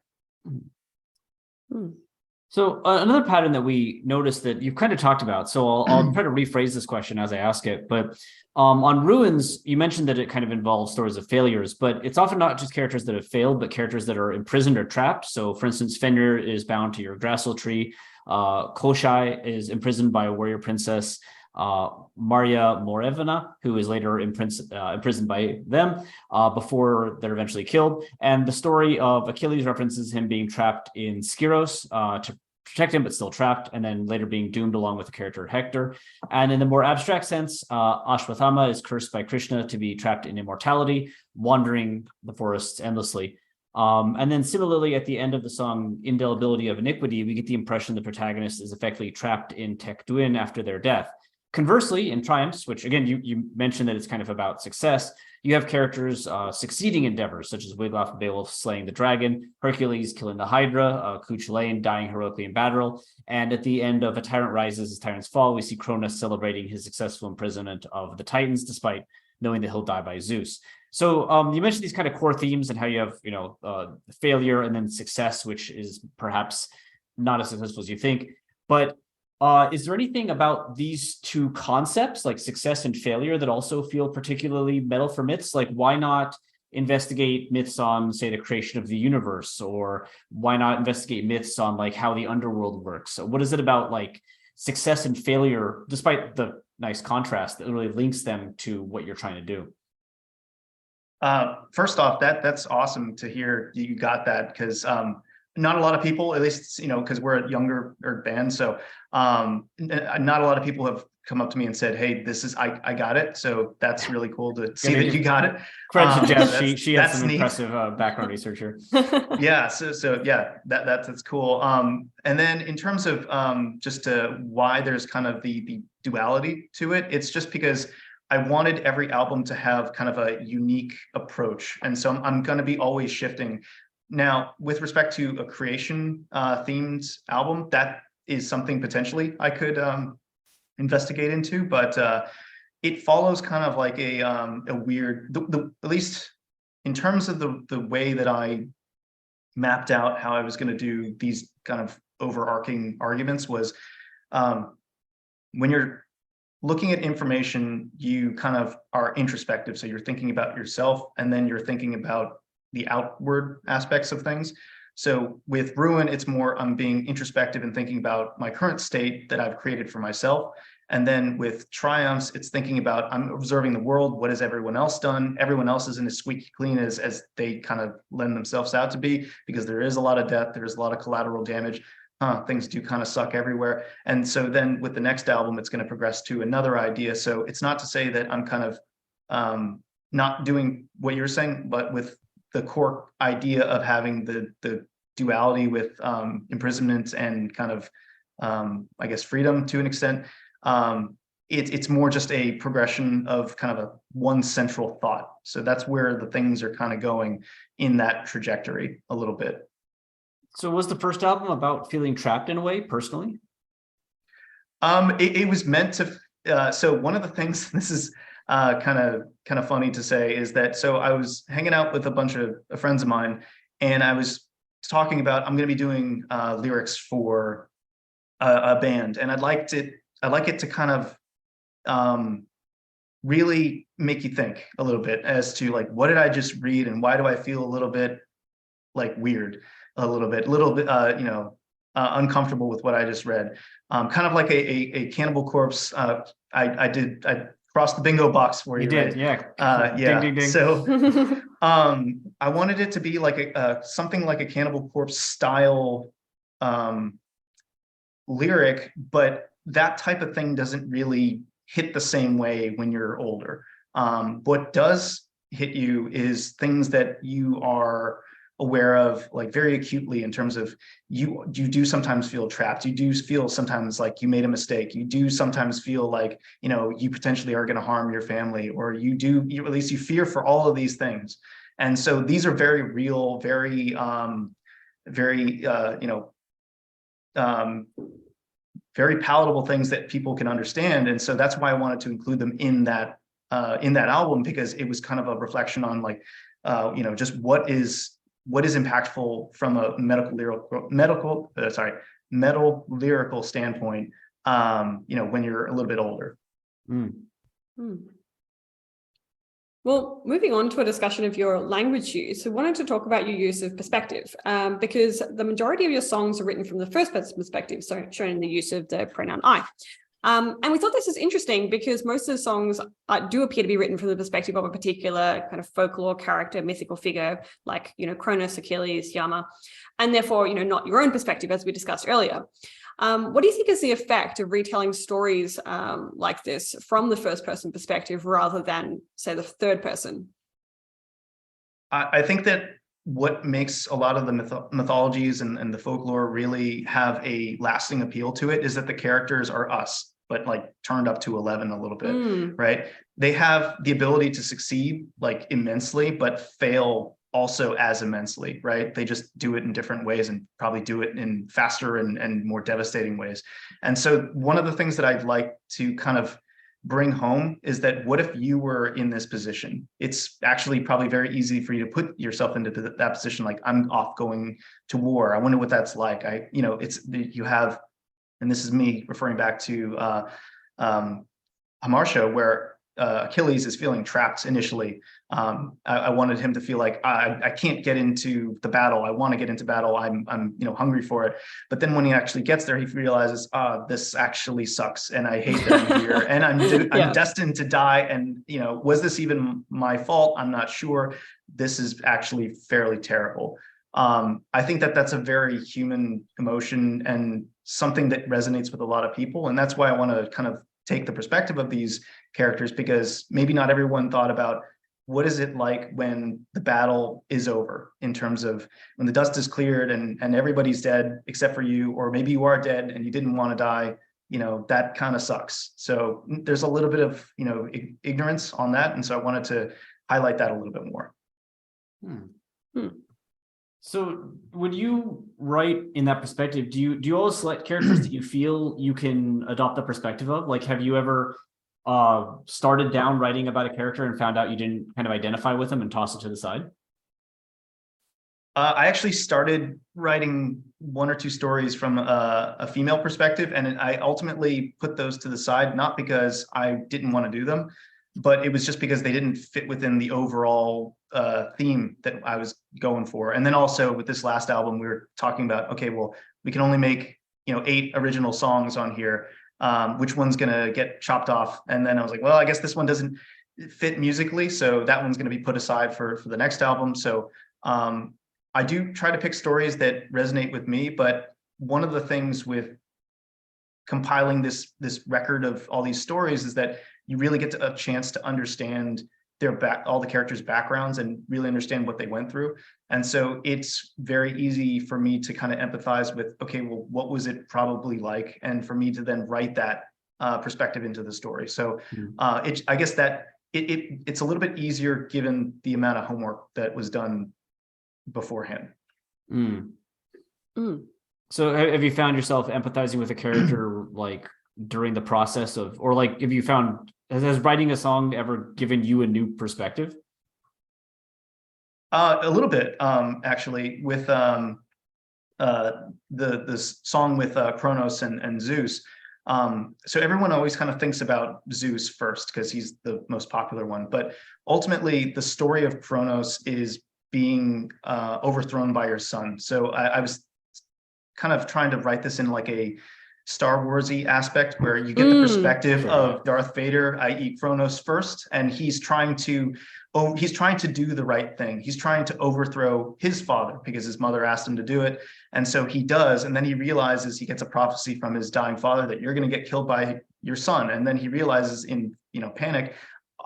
B: So another pattern that we noticed that you've kind of talked about, so I'll try to rephrase this question as I ask it, but on Ruins, you mentioned that it kind of involves stories of failures, but it's often not just characters that have failed, but characters that are imprisoned or trapped. So for instance, Fenrir is bound to your grasshole tree. Koshai is imprisoned by a warrior princess, Maria Morevna, who is later imprisoned by them before they're eventually killed. And the story of Achilles references him being trapped in Skyros to protect him, but still trapped, and then later being doomed along with the character Hector. And in the more abstract sense, Ashwatthama is cursed by Krishna to be trapped in immortality, wandering the forests endlessly. And then similarly, at the end of the song Indelibility of Iniquity, we get the impression the protagonist is effectively trapped in Tecduin after their death. Conversely, in Triumphs, which again, you mentioned that it's kind of about success, you have characters succeeding endeavors, such as Wiglaf and Beowulf slaying the dragon, Hercules killing the Hydra, Cuchulain dying heroically in battle, and at the end of A Tyrant Rises as Tyrants Fall, we see Cronus celebrating his successful imprisonment of the Titans, despite knowing that he'll die by Zeus. So you mentioned these kind of core themes and how you have, failure and then success, which is perhaps not as successful as you think. But is there anything about these two concepts, like success and failure, that also feel particularly metal for myths? Like, why not investigate myths on, say, the creation of the universe, or why not investigate myths on like how the underworld works? So what is it about like success and failure, despite the nice contrast, that really links them to what you're trying to do?
C: First off, that's awesome to hear you got that, because not a lot of people, at least, because we're a younger band, so not a lot of people have come up to me and said, hey, this is, I got it. So that's really cool to see that you got it.
B: Credit to Jess, she has some
C: neat.
B: impressive background researcher.
C: Yeah, so yeah, that's cool. And then in terms of just why there's kind of the duality to it, it's just because I wanted every album to have kind of a unique approach. And so I'm going to be always shifting. Now, with respect to a creation themed album, that is something potentially I could investigate into, but it follows kind of like a weird, at least in terms of the way that I mapped out how I was going to do these kind of overarching arguments was when you're looking at information, you kind of are introspective. So you're thinking about yourself, and then you're thinking about the outward aspects of things. So with Ruin, it's more I'm being introspective and thinking about my current state that I've created for myself. And then with Triumphs, it's thinking about I'm observing the world. What has everyone else done? Everyone else isn't as squeaky clean as they kind of lend themselves out to be, because there is a lot of death. There's a lot of collateral damage. Things do kind of suck everywhere. And so then with the next album, it's going to progress to another idea. So it's not to say that I'm kind of not doing what you're saying, but with the core idea of having the duality with imprisonment and kind of, I guess, freedom to an extent. It's more just a progression of kind of one central thought. So that's where the things are kind of going in that trajectory a little bit.
B: So was the first album about feeling trapped in a way, personally?
C: It was meant to. So one of the things, this is kind of funny to say, is that so I was hanging out with a bunch of friends of mine, and I was talking about I'm going to be doing lyrics for a band, and I'd like it to kind of really make you think a little bit as to like, what did I just read, and why do I feel a little bit like weird, a little bit uncomfortable with what I just read. Kind of like a Cannibal Corpse. I crossed the bingo box for you.
B: You did,
C: right?
B: yeah.
C: Yeah.
B: Ding, ding, ding.
C: So I wanted it to be like something like a Cannibal Corpse style lyric, but that type of thing doesn't really hit the same way when you're older. What does hit you is things that you are aware of like very acutely, in terms of you do sometimes feel trapped. You do feel sometimes like you made a mistake. You do sometimes feel like, you potentially are going to harm your family, or at least you fear for all of these things. And so these are very real, very very palatable things that people can understand. And so that's why I wanted to include them in that album, because it was kind of a reflection on like, just what is impactful from a metal lyrical standpoint, when you're a little bit older.
A: Well, moving on to a discussion of your language use, I wanted to talk about your use of perspective, because the majority of your songs are written from the first person perspective, so showing the use of the pronoun I. And we thought this is interesting because most of the songs do appear to be written from the perspective of a particular kind of folklore character, mythical figure, like, Cronus, Achilles, Yama, and therefore, not your own perspective, as we discussed earlier. What do you think is the effect of retelling stories like this from the first person perspective rather than, say, the third person?
C: I think that what makes a lot of the mythologies and the folklore really have a lasting appeal to it is that the characters are us, but like turned up to 11 a little bit, right? They have the ability to succeed like immensely, but fail also as immensely, right? They just do it in different ways, and probably do it in faster and more devastating ways. And so one of the things that I'd like to kind of bring home is that what if you were in this position? It's actually probably very easy for you to put yourself into that position. Like, I'm off going to war. I wonder what that's like. You have, and this is me referring back to Hamartia, where Achilles is feeling trapped initially. I wanted him to feel like I can't get into the battle. I want to get into battle. I'm hungry for it. But then when he actually gets there, he realizes, this actually sucks, and I hate that I'm here, and I'm destined to die. And was this even my fault? I'm not sure. This is actually fairly terrible. I think that's a very human emotion and something that resonates with a lot of people, and that's why I want to kind of take the perspective of these characters, because maybe not everyone thought about what is it like when the battle is over, in terms of when the dust is cleared and everybody's dead except for you, or maybe you are dead and you didn't want to die. That kind of sucks. So there's a little bit of ignorance on that, and so I wanted to highlight that a little bit more.
B: So when you write in that perspective, do you always select characters that you feel you can adopt the perspective of? Like, have you ever started down writing about a character and found out you didn't kind of identify with them and toss it to the side?
C: I actually started writing one or two stories from a female perspective, and I ultimately put those to the side, not because I didn't want to do them, but it was just because they didn't fit within the overall theme that I was going for. And then also with this last album, we were talking about, okay, well, we can only make 8 original songs on here. Which one's gonna get chopped off? And then I was like, well, I guess this one doesn't fit musically, so that one's gonna be put aside for the next album. So I do try to pick stories that resonate with me, but one of the things with compiling this record of all these stories is that you really get a chance to understand all the characters' backgrounds and really understand what they went through. And so it's very easy for me to kind of empathize with, okay, well, what was it probably like? And for me to then write that perspective into the story. So I guess that it's a little bit easier given the amount of homework that was done beforehand.
B: So have you found yourself empathizing with a character like during the process of, or like, have you found, has writing a song ever given you a new perspective?
C: A little bit, actually, with the song with Kronos and Zeus. So everyone always kind of thinks about Zeus first because he's the most popular one, but ultimately the story of Kronos is being overthrown by your son. So I was kind of trying to write this in like a Star Wars-y aspect where you get the perspective of Darth Vader, i.e. Kronos first, and he's trying to do the right thing. He's trying to overthrow his father because his mother asked him to do it. And so he does, and then he realizes, he gets a prophecy from his dying father that you're going to get killed by your son. And then he realizes in panic,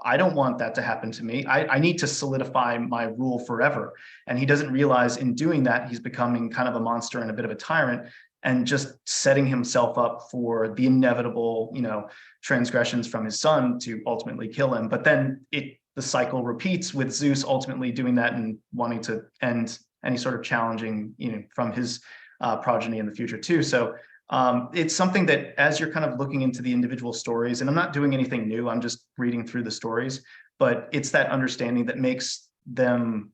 C: I don't want that to happen to me. I need to solidify my rule forever. And he doesn't realize in doing that, he's becoming kind of a monster and a bit of a tyrant, and just setting himself up for the inevitable, transgressions from his son to ultimately kill him. But then the cycle repeats with Zeus ultimately doing that and wanting to end any sort of challenging, from his progeny in the future too. So it's something that as you're kind of looking into the individual stories, and I'm not doing anything new, I'm just reading through the stories, but it's that understanding that makes them,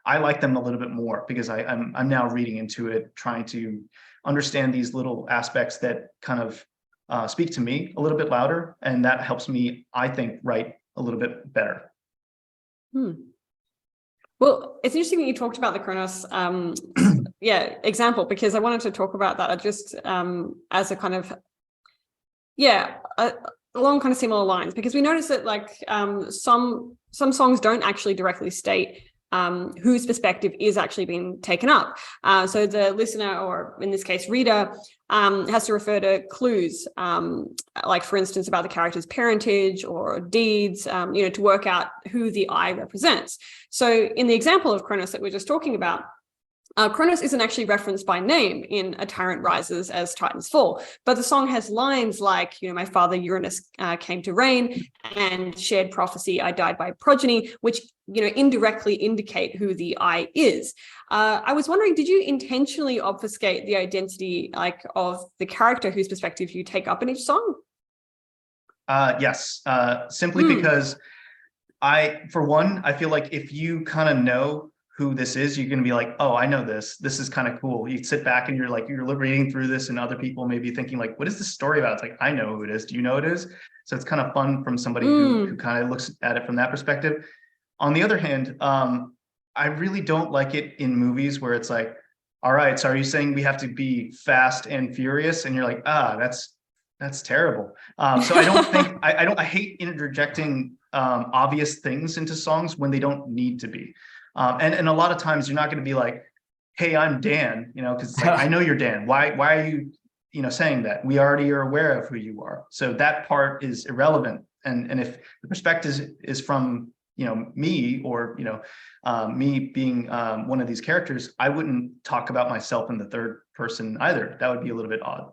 C: I like them a little bit more because I'm now reading into it, trying to understand these little aspects that kind of speak to me a little bit louder, and that helps me, I think, write a little bit better.
A: Well, it's interesting that you talked about the Kronos example, because I wanted to talk about that just as a kind of along kind of similar lines, because we notice that like some songs don't actually directly state whose perspective is actually being taken up. So the listener, or in this case, reader, has to refer to clues, like for instance, about the character's parentage or deeds, to work out who the I represents. So in the example of Kronos that we're just talking about, Kronos isn't actually referenced by name in A Tyrant Rises as Titans Fall, but the song has lines like, my father Uranus came to reign, and shared prophecy, I died by progeny, which, indirectly indicate who the I is. I was wondering, did you intentionally obfuscate the identity of the character whose perspective you take up in each song?
C: Yes, simply because I feel like if you kind of know who this is, you're going to be like, oh, I know this. This is kind of cool. You sit back and you're reading through this, and other people may be thinking like, what is this story about? It's like, I know who it is. Do you know who it is? So it's kind of fun from somebody who kind of looks at it from that perspective. On the other hand, I really don't like it in movies where it's like, all right, so are you saying we have to be fast and furious? And you're like, that's terrible. So I don't think I hate interjecting obvious things into songs when they don't need to be. And a lot of times you're not going to be like, hey, I'm Dan, because it's like, I know you're Dan. Why are you, saying that? We already are aware of who you are. So that part is irrelevant. And if the perspective is from, me, or, me being one of these characters, I wouldn't talk about myself in the third person either. That would be a little bit odd.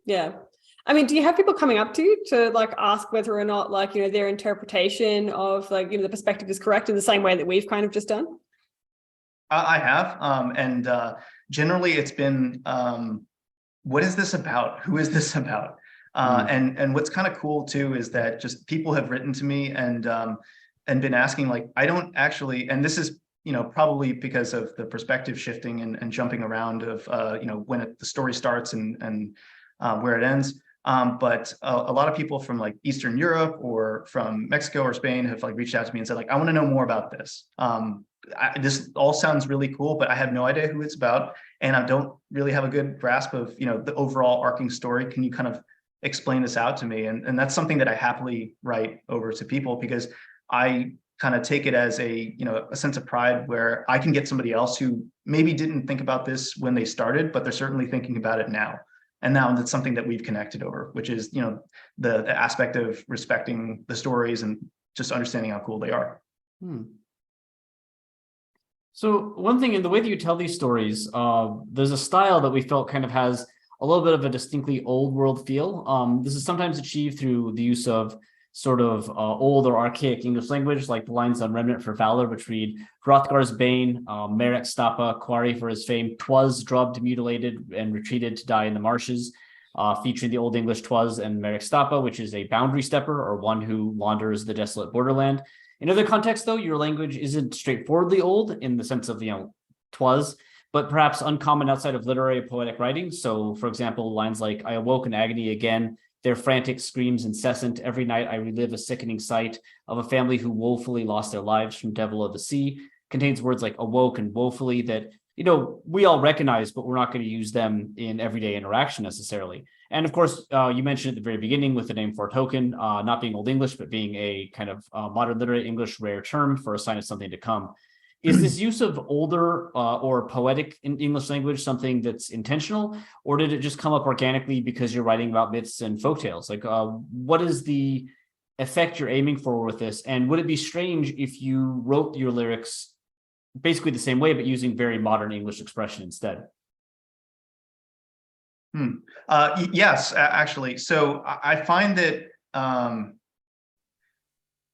A: Yeah. I mean, do you have people coming up to you to like ask whether or not like, their interpretation of like, the perspective is correct in the same way that we've kind of just done?
C: I have. And generally it's been, what is this about? Who is this about? And what's kind of cool too, is that just people have written to me and been asking, like, I don't actually, and this is, probably because of the perspective shifting and jumping around of, when the story starts and where it ends. But a lot of people from like Eastern Europe or from Mexico or Spain have like reached out to me and said like, I want to know more about this. This all sounds really cool, but I have no idea who it's about. And I don't really have a good grasp of, the overall arcing story. Can you kind of explain this out to me? And that's something that I happily write over to people, because I kind of take it as a sense of pride where I can get somebody else who maybe didn't think about this when they started, but they're certainly thinking about it now. And now that's something that we've connected over, which is, the aspect of respecting the stories and just understanding how cool they are.
B: So one thing in the way that you tell these stories, there's a style that we felt kind of has a little bit of a distinctly old world feel. This is sometimes achieved through the use of sort of old or archaic English language, like the lines on Remnant for Valor, which read, Hrothgar's bane, Merrick Stappa, quarry for his fame, twas drubbed, mutilated, and retreated to die in the marshes, featuring the Old English twas and Merrick Stappa, which is a boundary stepper, or one who wanders the desolate borderland. In other contexts, though, your language isn't straightforwardly old in the sense of, twas, but perhaps uncommon outside of literary poetic writing. So, for example, lines like, I awoke in agony again, their frantic screams incessant. Every night I relive a sickening sight of a family who woefully lost their lives from devil of the sea, contains words like awoke and woefully that, we all recognize, but we're not going to use them in everyday interaction necessarily. And of course, you mentioned at the very beginning with the name Foretoken, not being Old English, but being a kind of modern literary English rare term for a sign of something to come. Is this use of older or poetic in English language something that's intentional, or did it just come up organically because you're writing about myths and folktales? Like, what is the effect you're aiming for with this? And would it be strange if you wrote your lyrics basically the same way, but using very modern English expression instead?
C: Yes, actually. So I find that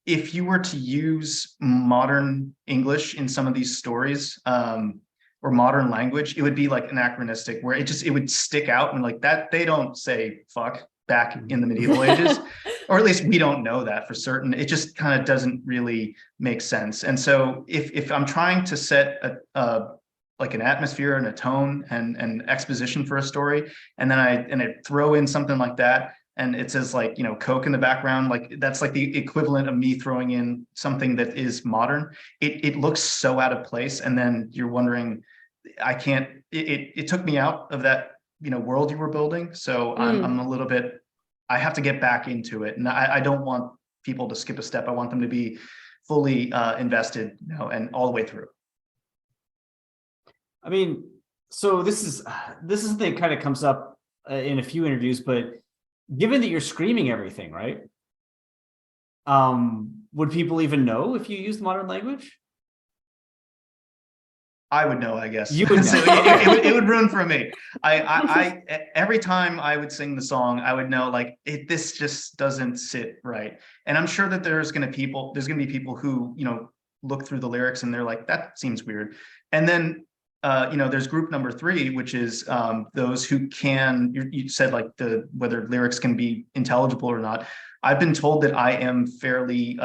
C: if you were to use modern English in some of these stories, or modern language, it would be like anachronistic, where it would stick out, and like that they don't say fuck back in the medieval ages, or at least we don't know that for certain. It just kind of doesn't really make sense. And so if I'm trying to set like an atmosphere and a tone and exposition for a story, and then I throw in something like that, and it says like, Coke in the background, like that's like the equivalent of me throwing in something that is modern. It looks so out of place. And then you're wondering, it took me out of that, world you were building. So I'm a little bit, I have to get back into it. And I don't want people to skip a step. I want them to be fully invested, and all the way through.
B: I mean, so this is something that kind of comes up in a few interviews, but given that you're screaming everything, right? Would people even know if you used modern language?
C: I would know, I guess.
B: You would know.
C: So it would ruin for me. I every time I would sing the song, I would know like this just doesn't sit right. And I'm sure that there's gonna be people who look through the lyrics and they're like, that seems weird. And then there's group number 3, which is those who can, you said like whether lyrics can be intelligible or not. I've been told that I am fairly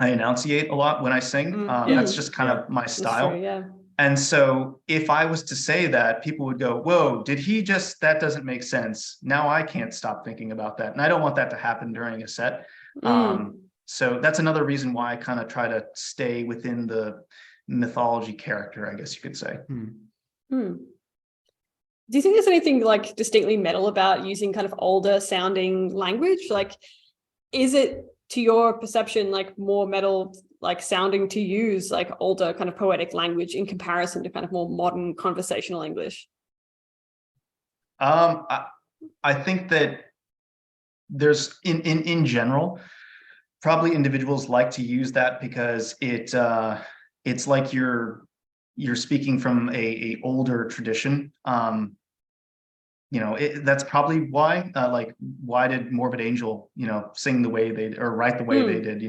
C: enunciate a lot when I sing. That's just kind of my style.
A: True, yeah.
C: And so if I was to say that, people would go, whoa, that doesn't make sense. Now I can't stop thinking about that. And I don't want that to happen during a set. So that's another reason why I kind of try to stay within the mythology character, I guess you could say.
A: Do you think there's anything like distinctly metal about using kind of older sounding language? Like, is it, to your perception, like more metal like sounding to use like older kind of poetic language in comparison to kind of more modern conversational English?
C: I think that there's in general, probably individuals like to use that because it's like you're speaking from a older tradition. That's probably why, why did Morbid Angel, sing the way they, or write the way they did,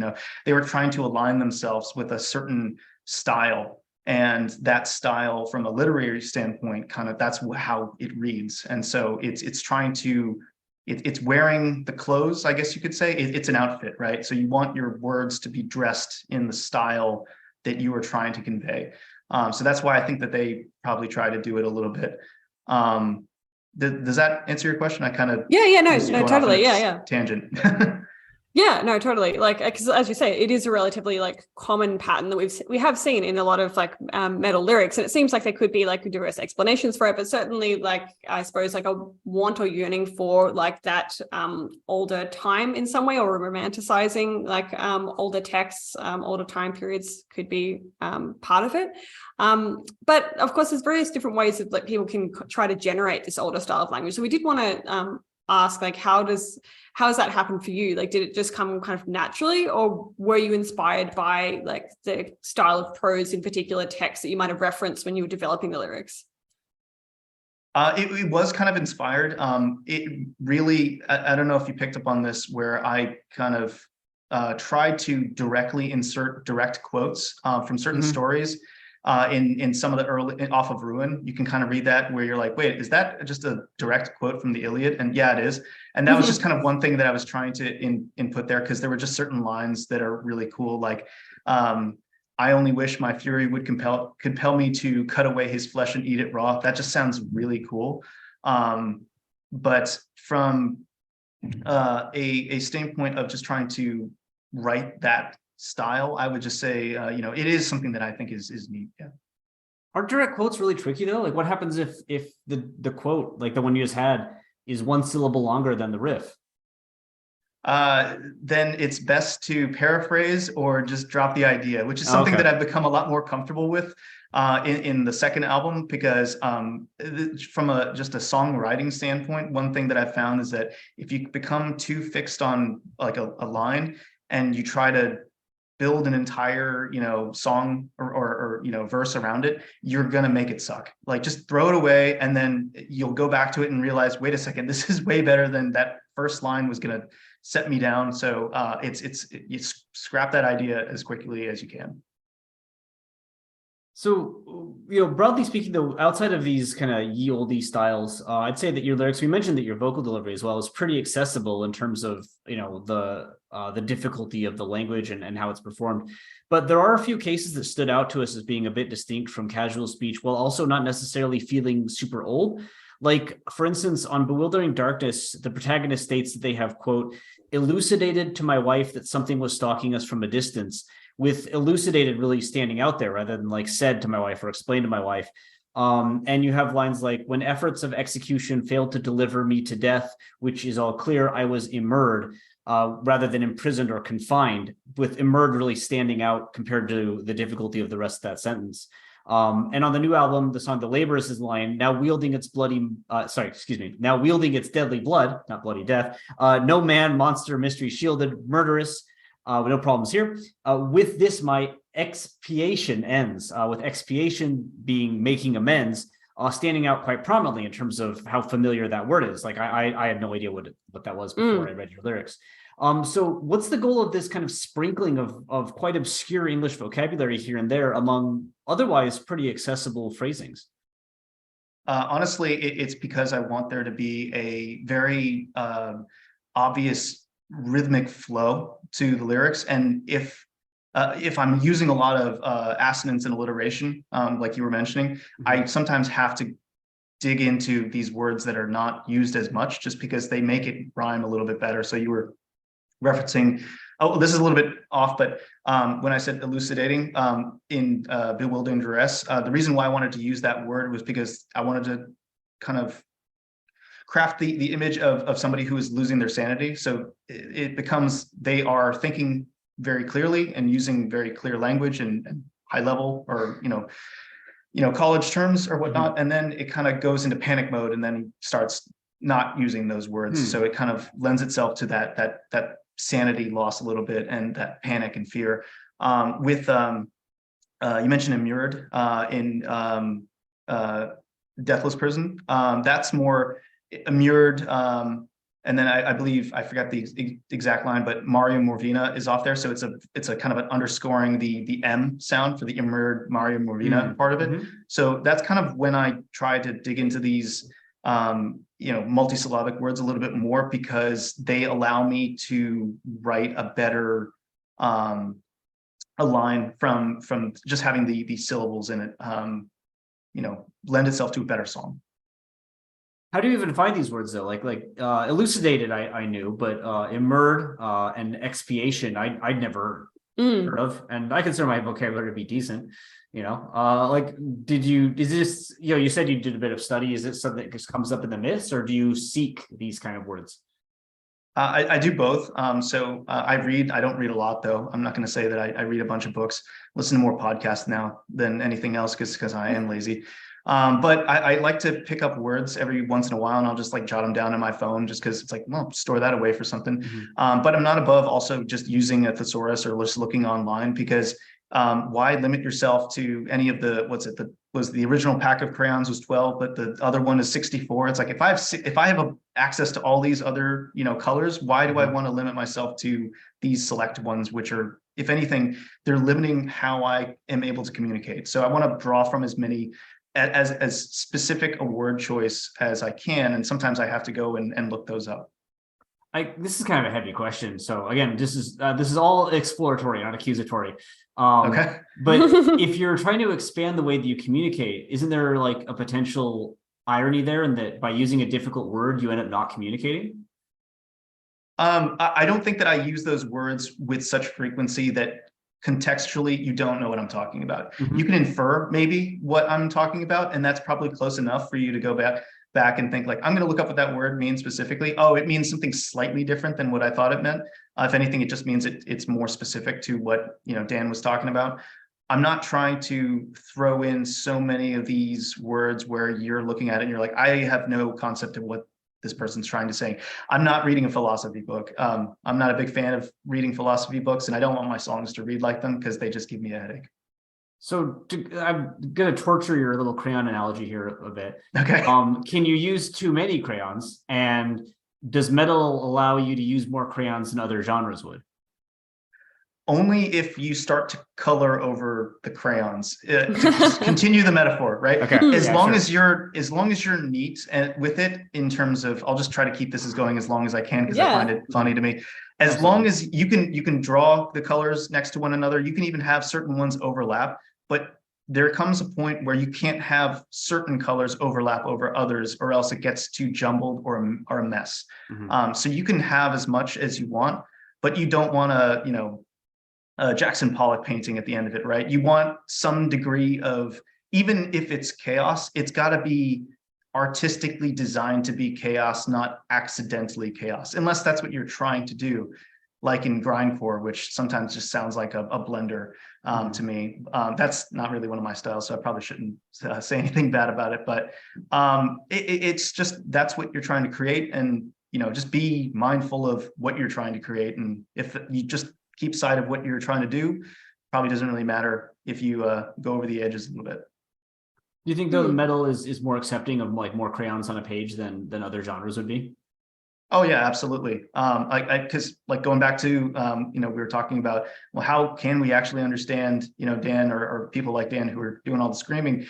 C: they were trying to align themselves with a certain style, and that style from a literary standpoint, kind of, that's how it reads. And so it's trying to, it's wearing the clothes, I guess you could say. It's an outfit, right? So you want your words to be dressed in the style that you are trying to convey. So that's why I think that they probably try to do it a little bit. Does that answer your question? I kind of
A: no, totally,
C: tangent.
A: Yeah, no, totally. Like, because as you say, it is a relatively like common pattern that we have seen in a lot of like metal lyrics, and it seems like there could be like diverse explanations for it, but certainly like I suppose like a want or yearning for like that older time in some way, or romanticizing like older texts, older time periods could be part of it. But of course, there's various different ways that like people can try to generate this older style of language. So we did want to ask, like, how does that happen for you? Like, did it just come kind of naturally, or were you inspired by like the style of prose in particular texts that you might have referenced when you were developing the lyrics?
C: It was kind of inspired. It really, I don't know if you picked up on this, where I kind of tried to directly insert direct quotes from certain stories. In some of the early, off of Ruin, you can kind of read that where you're like, wait, is that just a direct quote from the Iliad? And yeah, it is. And that was just kind of one thing that I was trying to input there, because there were just certain lines that are really cool. Like, I only wish my fury would compel me to cut away his flesh and eat it raw. That just sounds really cool. But from a standpoint of just trying to write that style, I would just say, it is something that I think is neat. Yeah.
B: Are direct quotes really tricky though? Like, what happens if the quote, like the one you just had, is one syllable longer than the riff?
C: Then it's best to paraphrase or just drop the idea, which is something that I've become a lot more comfortable with in the second album, because from just a songwriting standpoint, one thing that I've found is that if you become too fixed on like a line and you try to build an entire, song or verse around it, you're going to make it suck. Like, just throw it away, and then you'll go back to it and realize, wait a second, this is way better than that first line was going to set me down. So you scrap that idea as quickly as you can.
B: So, broadly speaking, though, outside of these kind of ye olde styles, I'd say that your lyrics, we mentioned that your vocal delivery as well is pretty accessible in terms of, the difficulty of the language and how it's performed. But there are a few cases that stood out to us as being a bit distinct from casual speech, while also not necessarily feeling super old. Like, for instance, on Bewildering Darkness, the protagonist states that they have, quote, elucidated to my wife that something was stalking us from a distance, with elucidated really standing out there rather than like said to my wife or explained to my wife. And you have lines like, when efforts of execution failed to deliver me to death, which is all clear, I was immured, rather than imprisoned or confined, with immured really standing out compared to the difficulty of the rest of that sentence. And on the new album, the song The Laborers is line, now wielding its deadly blood, not bloody death, no man, monster, mystery, shielded, murderous, no problems here. With this, my expiation ends, with expiation being making amends, standing out quite prominently in terms of how familiar that word is. Like, I had no idea what that was before I read your lyrics. So what's the goal of this kind of sprinkling of quite obscure English vocabulary here and there among otherwise pretty accessible phrasings?
C: Honestly, it's because I want there to be a very obvious rhythmic flow to the lyrics. And if if I'm using a lot of assonance and alliteration, like you were mentioning, I sometimes have to dig into these words that are not used as much just because they make it rhyme a little bit better. So you were referencing, oh, this is a little bit off, but when I said elucidating in bewildering duress, the reason why I wanted to use that word was because I wanted to kind of craft the image of somebody who is losing their sanity. So it becomes, they are thinking very clearly and using very clear language and high level, or college terms or whatnot, and then it kind of goes into panic mode, and then he starts not using those words. So it kind of lends itself to that sanity loss a little bit, and that panic and fear. With you mentioned immured in Deathless Prison. That's more immured. And then I believe, I forgot the exact line, but Mario Morvina is off there. So it's a kind of an underscoring the M sound for the immured Mario Morvina part of it. So that's kind of when I try to dig into these multisyllabic words a little bit more, because they allow me to write a better a line from just having the syllables in it, lend itself to a better song.
B: How do you even find these words though? Like elucidated, I knew, but immured and expiation, I'd never heard of, and I consider my vocabulary to be decent. Is this, you said you did a bit of study. Is it something that just comes up in the myths, or do you seek these kind of words?
C: I do both. So I read. I don't read a lot though. I'm not going to say that I read a bunch of books, listen to more podcasts now than anything else, because I am lazy. But I like to pick up words every once in a while, and I'll just like jot them down in my phone, just because it's like, well, store that away for something. But I'm not above also just using a thesaurus or just looking online, because why limit yourself to any of the original pack of crayons was 12, but the other one is 64. It's like, if I have access to all these other colors, why do I want to limit myself to these select ones, which are, if anything, they're limiting how I am able to communicate. So I want to draw from as many as specific a word choice as I can, and sometimes I have to go and look those up.
B: This is kind of a heavy question, so again, this is all exploratory, not accusatory.
C: Okay.
B: But if you're trying to expand the way that you communicate, isn't there like a potential irony there, in that by using a difficult word, you end up not communicating?
C: I don't think that I use those words with such frequency that contextually you don't know what I'm talking about. You can infer maybe what I'm talking about, and that's probably close enough for you to go back and think like, I'm going to look up what that word means specifically. Oh, it means something slightly different than what I thought it meant. If anything, it just means it's more specific to what Dan was talking about. I'm not trying to throw in so many of these words where you're looking at it and you're like, I have no concept of what this person's trying to say. I'm not reading a philosophy book. I'm not a big fan of reading philosophy books, and I don't want my songs to read like them, because they just give me a headache.
B: So I'm going to torture your little crayon analogy here a bit.
C: Okay.
B: Can you use too many crayons? And does metal allow you to use more crayons than other genres would?
C: Only if you start to color over the crayons. To just continue the metaphor, right?
B: Okay.
C: As long as you're neat and with it, in terms of, I'll just try to keep this going as long as I can, because I find it funny to me. As long as you can draw the colors next to one another, you can even have certain ones overlap, but there comes a point where you can't have certain colors overlap over others, or else it gets too jumbled or a mess. So you can have as much as you want, but you don't want to, Jackson Pollock painting at the end of it, right? You want some degree of, even if it's chaos, it's got to be artistically designed to be chaos, not accidentally chaos, unless that's what you're trying to do, like in grindcore, which sometimes just sounds like a blender to me. That's not really one of my styles, so I probably shouldn't say anything bad about it, but it's just, that's what you're trying to create, and just be mindful of what you're trying to create, and if you just keep sight of what you're trying to do, probably doesn't really matter if you go over the edges a little bit.
B: Do you think though the metal is more accepting of like more crayons on a page than other genres would be?
C: Oh yeah, absolutely. Because like going back to we were talking about, well, how can we actually understand Dan or people like Dan who are doing all the screaming?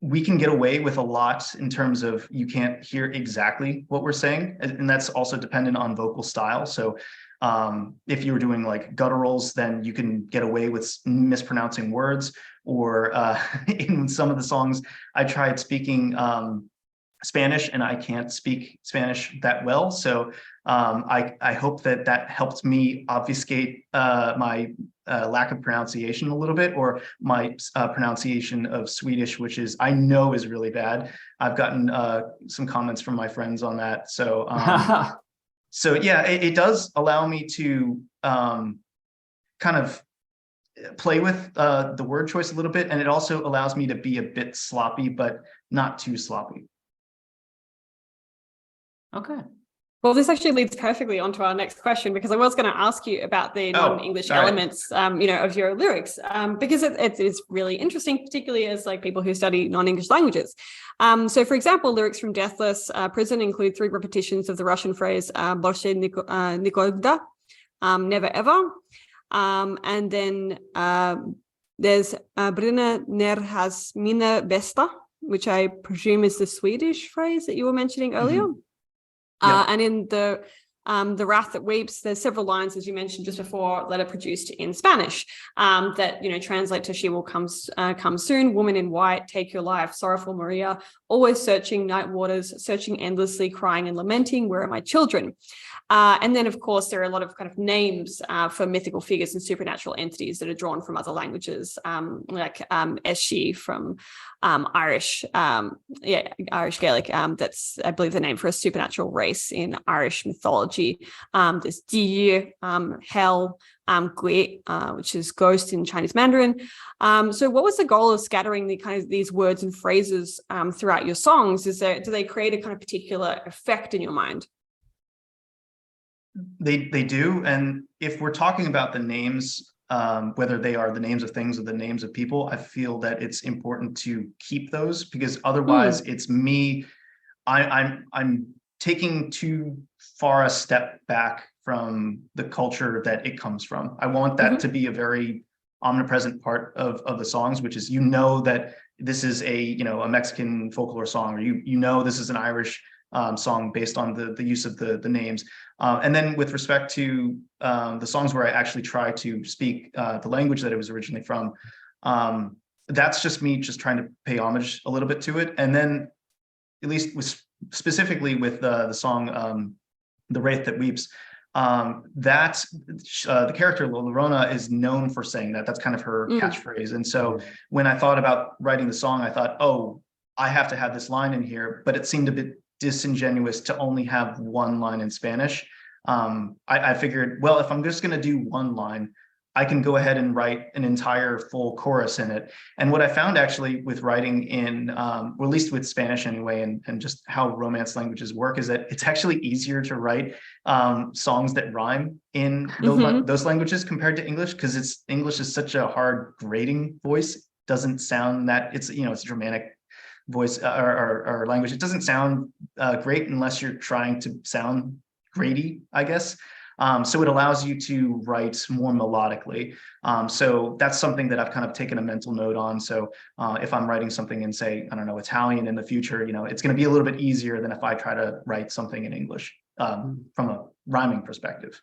C: We can get away with a lot in terms of you can't hear exactly what we're saying, and that's also dependent on vocal style. So If you were doing like gutturals, then you can get away with mispronouncing words. Or in some of the songs, I tried speaking Spanish, and I can't speak Spanish that well. So I hope that helped me obfuscate my lack of pronunciation a little bit, or my pronunciation of Swedish, which I know is really bad. I've gotten some comments from my friends on that. So so yeah, it does allow me to kind of play with the word choice a little bit, and it also allows me to be a bit sloppy, but not too sloppy.
B: Okay.
A: Well, this actually leads perfectly onto our next question, because I was going to ask you about the non-English elements, of your lyrics, because it is really interesting, particularly as like people who study non-English languages. So, for example, lyrics from Deathless Prison include 3 repetitions of the Russian phrase "Больше никогда," never ever, and then there's "Brinner ner has mina bästa," which I presume is the Swedish phrase that you were mentioning earlier.
C: Mm-hmm. Yep.
A: And in the Wrath That Weeps, there's several lines, as you mentioned just before, that are produced in Spanish, that translate to "She will come soon, woman in white, take your life, sorrowful Maria, always searching night waters, searching endlessly, crying and lamenting, where are my children?" And then, of course, there are a lot of kind of names for mythical figures and supernatural entities that are drawn from other languages, like Eshi from Irish Gaelic. That's, I believe, the name for a supernatural race in Irish mythology. There's Di, hell, Gui, which is ghost in Chinese Mandarin. So what was the goal of scattering these words and phrases throughout your songs? Do they create a kind of particular effect in your mind?
C: They do. And if we're talking about the names, whether they are the names of things or the names of people, I feel that it's important to keep those, because otherwise it's me. I'm taking too far a step back from the culture that it comes from. I want that to be a very omnipresent part of the songs, which is, that this is a Mexican folklore song, or this is an Irish song based on the use of the names. And then with respect to the songs where I actually try to speak the language that it was originally from, that's just me just trying to pay homage a little bit to it. And then, at least specifically with the song "The Wraith That Weeps," that the character Lorona is known for saying that. That's kind of her catchphrase. And so when I thought about writing the song, I thought, oh, I have to have this line in here, but it seemed a bit disingenuous to only have one line in Spanish. I figured, well, if I'm just going to do one line, I can go ahead and write an entire full chorus in it. And what I found actually with writing in, or at least with Spanish anyway, and just how Romance languages work, is that it's actually easier to write songs that rhyme in those languages compared to English, because English is such a hard grating voice. It doesn't sound that it's a Germanic voice or language. It doesn't sound great unless you're trying to sound grady, I guess. So it allows you to write more melodically. So that's something that I've kind of taken a mental note on. So if I'm writing something in, say, I don't know, Italian in the future, it's going to be a little bit easier than if I try to write something in English from a rhyming perspective.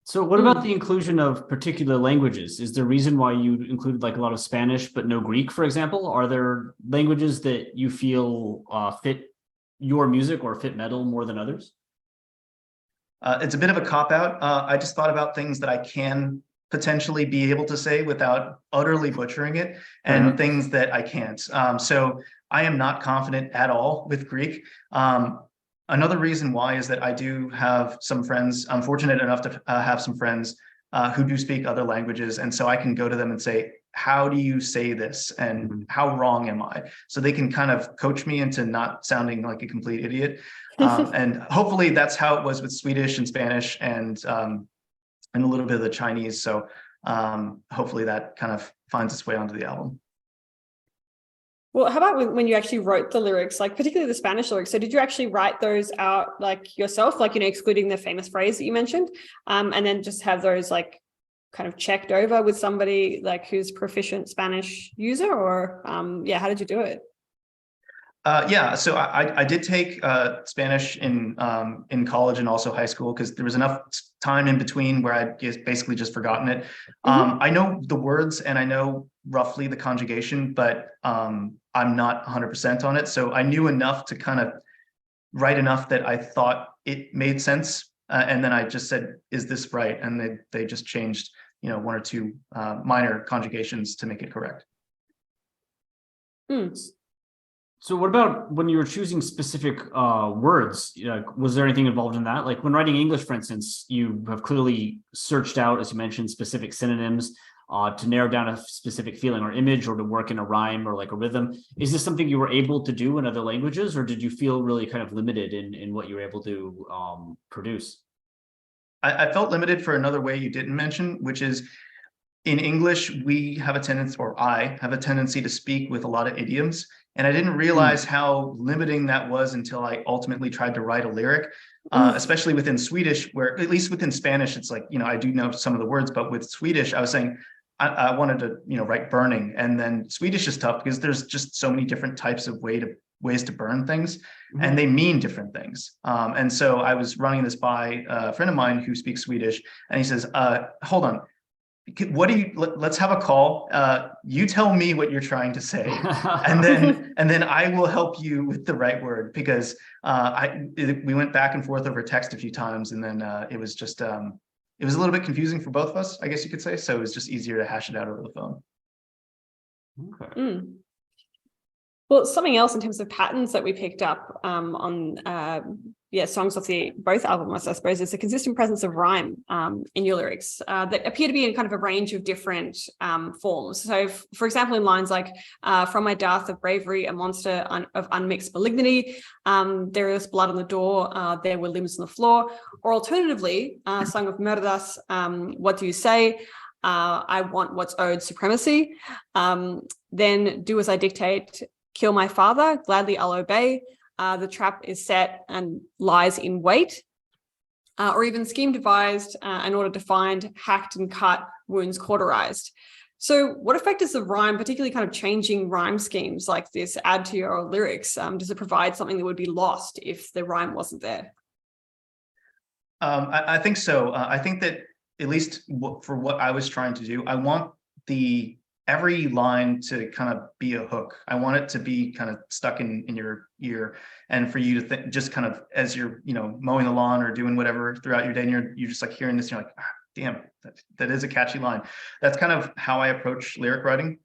B: So what about the inclusion of particular languages? Is there a reason why you included like a lot of Spanish but no Greek, for example? Are there languages that you feel fit your music or fit metal more than others?
C: It's a bit of a cop-out. I just thought about things that I can potentially be able to say without utterly butchering it, and things that I can't. So I am not confident at all with Greek. Another reason why is that I do have some friends. I'm fortunate enough to have some friends who do speak other languages. And so I can go to them and say, how do you say this? And how wrong am I? So they can kind of coach me into not sounding like a complete idiot. And hopefully that's how it was with Swedish and Spanish and a little bit of the Chinese. So hopefully that kind of finds its way onto the album.
A: Well, how about when you actually wrote the lyrics, like particularly the Spanish lyrics? So did you actually write those out like yourself, like, excluding the famous phrase that you mentioned, and then just have those like kind of checked over with somebody like who's proficient Spanish user, or how did you do it?
C: Yeah, so I did take Spanish in college and also high school because there was enough time in between where I'd basically just forgotten it. I know the words and I know roughly the conjugation, but I'm not 100% on it. So I knew enough to kind of write enough that I thought it made sense. And then I just said, is this right? And they just changed, one or two minor conjugations to make it correct.
B: So what about when you were choosing specific words? Was there anything involved in that? Like when writing English, for instance, you have clearly searched out, as you mentioned, specific synonyms to narrow down a specific feeling or image or to work in a rhyme or like a rhythm. Is this something you were able to do in other languages, or did you feel really kind of limited in what you were able to produce?
C: I felt limited for another way you didn't mention, which is in English, we have a tendency, or I have a tendency to speak with a lot of idioms. And I didn't realize how limiting that was until I ultimately tried to write a lyric, especially within Swedish, where at least within Spanish, it's like, I do know some of the words, but with Swedish, I was saying, I wanted to, write burning. And then Swedish is tough because there's just so many different types of ways to burn things, and they mean different things. And so I was running this by a friend of mine who speaks Swedish, and he says, hold on. Let's have a call. You tell me what you're trying to say, and then I will help you with the right word, because we went back and forth over text a few times, and then it was just it was a little bit confusing for both of us, I guess you could say. So it was just easier to hash it out over the phone.
B: Okay.
A: Well, something else in terms of patterns that we picked up on songs off both albums, I suppose, is a consistent presence of rhyme in your lyrics that appear to be in kind of a range of different forms. So, for example, in lines like "From my death of bravery, a monster of unmixed malignity," "There is blood on the door, there were limbs on the floor," or alternatively, "Song of Murdas, what do you say? I want what's owed supremacy. Then do as I dictate. Kill my father, gladly I'll obey. The trap is set and lies in wait." Or even scheme devised in order to find, hacked and cut, wounds cauterized. So what effect does the rhyme, particularly kind of changing rhyme schemes like this, add to your lyrics? Does it provide something that would be lost if the rhyme wasn't there?
C: I think so. I think that at least for what I was trying to do, I want every line to kind of be a hook. I want it to be kind of stuck in your ear, and for you to think, just kind of as you're, mowing the lawn or doing whatever throughout your day, and you're just like hearing this, and you're like, damn, that is a catchy line. That's kind of how I approach lyric writing.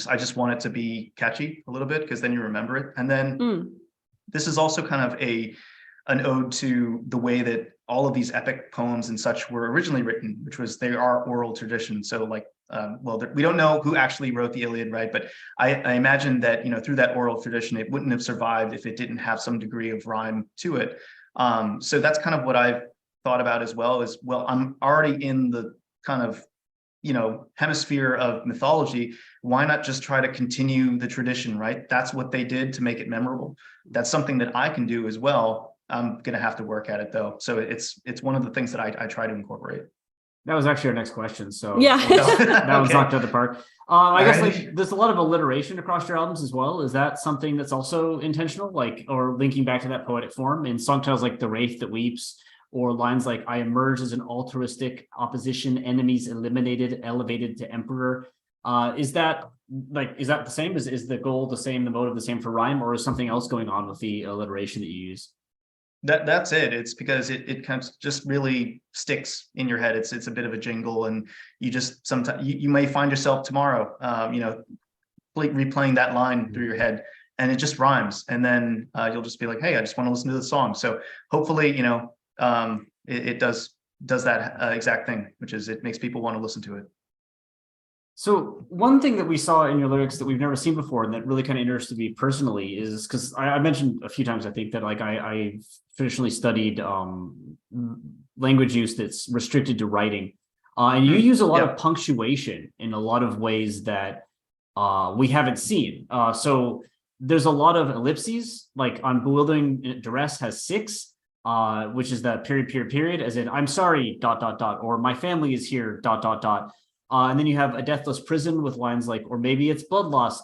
C: I just want it to be catchy a little bit, because then you remember it. And then this is also kind of an ode to the way that all of these epic poems and such were originally written, which was they are oral tradition. So like, we don't know who actually wrote the Iliad, right? But I imagine that, through that oral tradition, it wouldn't have survived if it didn't have some degree of rhyme to it. So that's kind of what I've thought about as well, is, well, I'm already in the kind of, hemisphere of mythology. Why not just try to continue the tradition, right? That's what they did to make it memorable. That's something that I can do as well. I'm going to have to work at it though. So it's one of the things that I try to incorporate.
B: That was actually our next question. So
A: yeah,
B: that was knocked out of the park. I guess like there's a lot of alliteration across your albums as well. Is that something that's also intentional, like, or linking back to that poetic form in song titles like "The Wraith That Weeps," or lines like "I emerge as an altruistic opposition, enemies eliminated, elevated to emperor"? Is that the same? Is the goal the same, the motive the same for rhyme, or is something else going on with the alliteration that you use?
C: That's it. It's because it kind of just really sticks in your head. It's a bit of a jingle, and you just sometimes you may find yourself tomorrow, replaying that line through your head, and it just rhymes, and then you'll just be like, hey, I just want to listen to the song. So hopefully, it does that exact thing, which is it makes people want to listen to it.
B: So one thing that we saw in your lyrics that we've never seen before, and that really kind of interested me personally, is because I mentioned a few times, I think, that like I traditionally studied language use that's restricted to writing, and you use a lot of punctuation in a lot of ways that we haven't seen. So there's a lot of ellipses, like on "Bewildering Duress" has 6, which is that period, as in "I'm sorry, ... or "My family is here, ... And then you have a deathless prison with lines like, or maybe it's blood loss, ...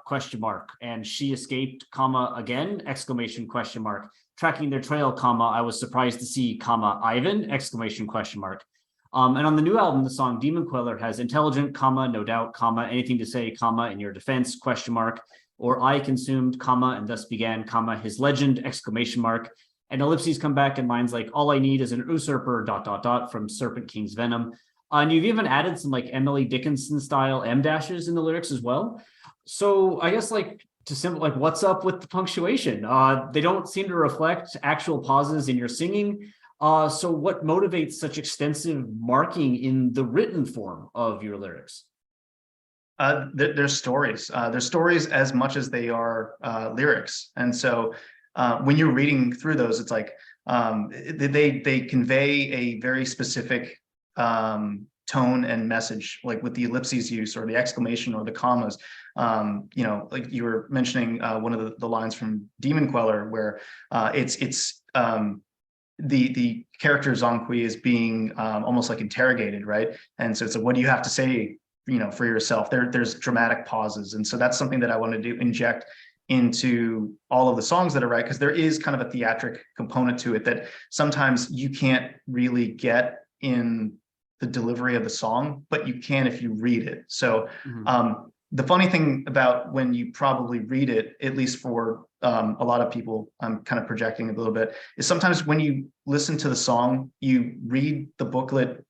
B: question mark. And she escaped, comma, again, exclamation question mark. Tracking their trail, comma, I was surprised to see, comma, Ivan, exclamation question mark. And on the new album, the song Demon Queller has intelligent, comma, no doubt, comma, anything to say, comma, in your defense, question mark, or I consumed, comma, and thus began, comma, his legend, exclamation mark. And ellipses come back in lines like, all I need is an usurper, ... from Serpent King's Venom. And you've even added some like Emily Dickinson style M dashes in the lyrics as well. So I guess like to simple, like what's up with the punctuation? They don't seem to reflect actual pauses in your singing. So what motivates such extensive marking in the written form of your lyrics?
C: There's stories. There's stories as much as they are lyrics. And so when you're reading through those, it's like they convey a very specific tone and message, like with the ellipses use or the exclamation or the commas. Like you were mentioning one of the lines from Demon Queller, where the character Zongqi is being almost like interrogated, right? And so it's like, what do you have to say, for yourself? There's dramatic pauses, and so that's something that I wanted to inject into all of the songs that I write, because there is kind of a theatric component to it that sometimes you can't really get in the delivery of the song, but you can if you read it. So the funny thing about when you probably read it, at least for a lot of people, I'm kind of projecting a little bit, is sometimes when you listen to the song, you read the booklet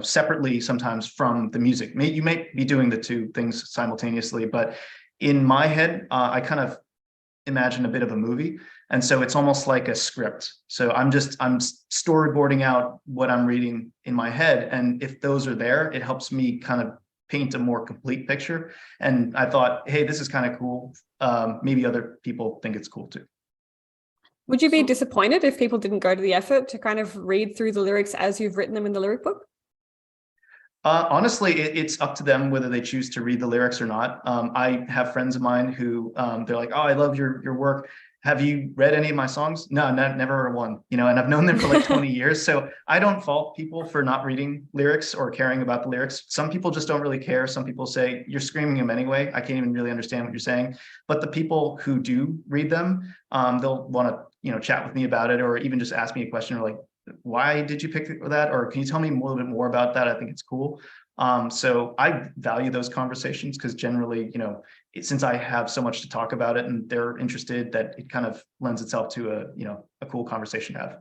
C: separately sometimes from the music. You may be doing the two things simultaneously, but in my head, I kind of imagine a bit of a movie. And so it's almost like a script. So I'm storyboarding out what I'm reading in my head. And if those are there, it helps me kind of paint a more complete picture. And I thought, hey, this is kind of cool. Maybe other people think it's cool too.
A: Would you be disappointed if people didn't go to the effort to kind of read through the lyrics as you've written them in the lyric book?
C: Honestly, it's up to them whether they choose to read the lyrics or not. I have friends of mine who they're like, oh, I love your work. Have you read any of my songs? No, never one, and I've known them for like 20 years. So I don't fault people for not reading lyrics or caring about the lyrics. Some people just don't really care. Some people say, you're screaming them anyway. I can't even really understand what you're saying. But the people who do read them, they'll want to, chat with me about it, or even just ask me a question, or like, why did you pick that? Or can you tell me a little bit more about that? I think it's cool. So I value those conversations, because generally, since I have so much to talk about it and they're interested, that it kind of lends itself to a cool conversation to have.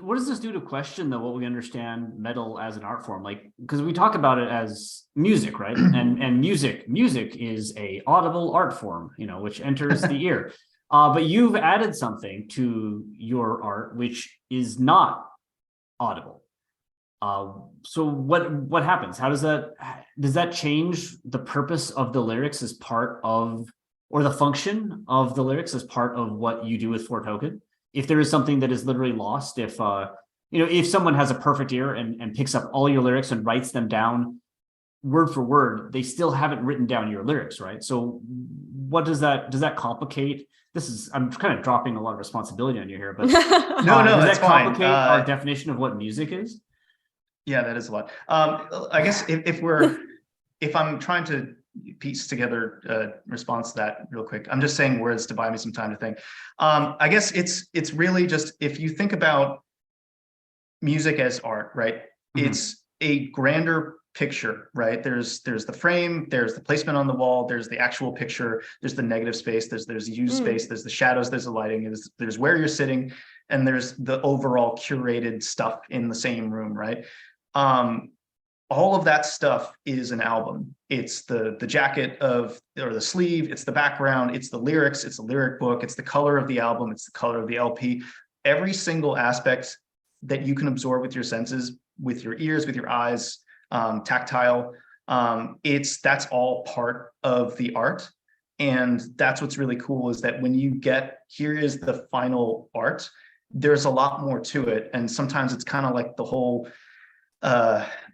B: What does this do to question though what we understand metal as an art form? Like, because we talk about it as music, right? and music is a audible art form, which enters the ear. But you've added something to your art which is not audible. So what happens? How does that change the purpose of the lyrics as part of, or the function of the lyrics as part of what you do with Foretoken? If there is something that is literally lost, if someone has a perfect ear and picks up all your lyrics and writes them down word for word, they still haven't written down your lyrics, right? So what does that complicate? I'm kind of dropping a lot of responsibility on you here, but
C: no,
B: does
C: that's
B: that complicate
C: fine.
B: Our definition of what music is?
C: Yeah, that is a lot. I guess if I'm trying to piece together a response to that real quick, I'm just saying words to buy me some time to think. I guess it's really just, if you think about music as art, right? It's a grander picture, right? There's the frame, there's the placement on the wall, there's the actual picture, there's the negative space, there's used space, there's the shadows, there's the lighting, there's where you're sitting, and there's the overall curated stuff in the same room, right? All of that stuff is an album. It's the jacket or the sleeve, it's the background, it's the lyrics, it's the lyric book, it's the color of the album, it's the color of the LP. Every single aspect that you can absorb with your senses, with your ears, with your eyes, tactile, that's all part of the art. And that's what's really cool, is that when you get, here is the final art, there's a lot more to it. And sometimes it's kind of like the whole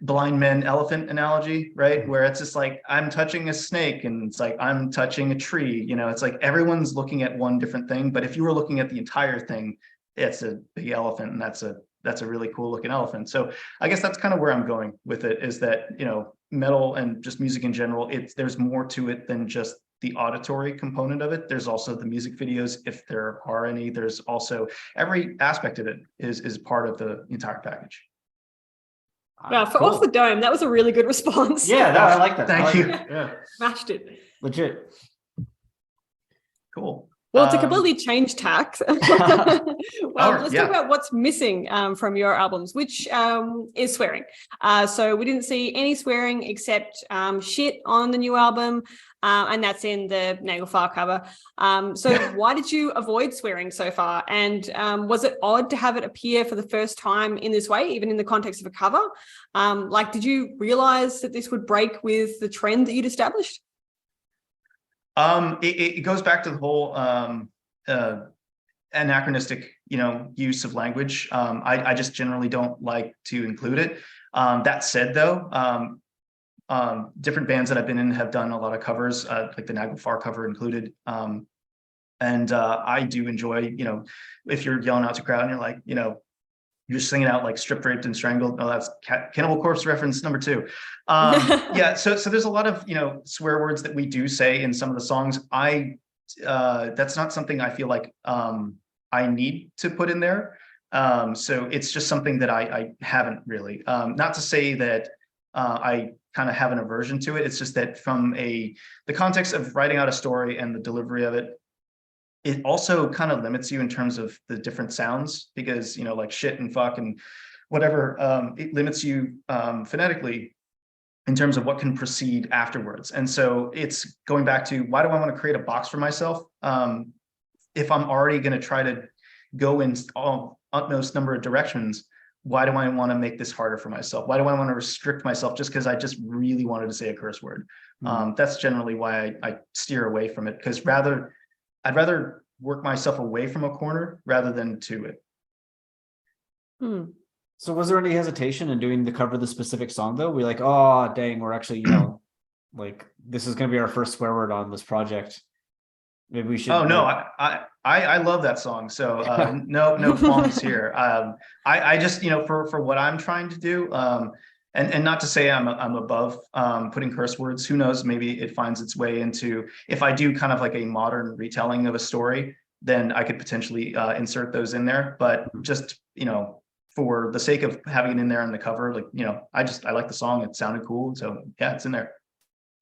C: blind man elephant analogy, right? Where it's just like, I'm touching a snake, and it's like, I'm touching a tree, it's like everyone's looking at one different thing. But if you were looking at the entire thing, it's a big elephant, and that's a that's a really cool looking elephant. So I guess that's kind of where I'm going with it, is that, you know, metal and just music in general, there's more to it than just the auditory component of it. There's also the music videos, if there are any. There's also every aspect of it is part of the entire package.
A: Wow, for Off the Dome, that was a really good response.
B: Yeah, no, I like that.
C: Thank you.
B: Yeah,
A: Smashed it.
B: legit.
C: Cool.
A: Well, to completely change tack, let's talk about what's missing from your albums, which is swearing. So we didn't see any swearing except shit on the new album, and that's in the Nagelfar cover. So why did you avoid swearing so far? And was it odd to have it appear for the first time in this way, even in the context of a cover? Like, did you realize that this would break with the trend that you'd established?
C: It goes back to the whole anachronistic, you know, use of language. I just generally don't like to include it. That said, though, different bands that I've been in have done a lot of covers, like the Nagelfar cover included. And I do enjoy, you know, if you're yelling out to crowd and you're like, you know, you're singing out like stripped, raped, and strangled. Oh, that's Cannibal Corpse reference number 2. Yeah, so there's a lot of, you know, swear words that we do say in some of the songs. That's not something I feel like I need to put in there. So it's just something that I haven't really. Not to say that I kind of have an aversion to it. It's just that from the context of writing out a story and the delivery of it, it also kind of limits you in terms of the different sounds, because, you know, like shit and fuck and whatever, it limits you phonetically in terms of what can proceed afterwards. And so it's going back to, why do I want to create a box for myself? If I'm already going to try to go in utmost number of directions, why do I want to make this harder for myself? Why do I want to restrict myself just because I just really wanted to say a curse word? That's generally why I steer away from it, because I'd rather work myself away from a corner rather than to it.
B: So was there any hesitation in doing the cover of the specific song, though? We're like, oh, dang, we're actually, you know, like, this is going to be our first swear word on this project. Maybe we should.
C: Oh, no, I love that song. So no qualms here. I just, you know, for what I'm trying to do, and not to say I'm above putting curse words. Who knows? Maybe it finds its way into, if I do kind of like a modern retelling of a story, then I could potentially insert those in there. But just, you know, for the sake of having it in there on the cover, like, you know, I like the song. It sounded cool. So yeah, it's in there.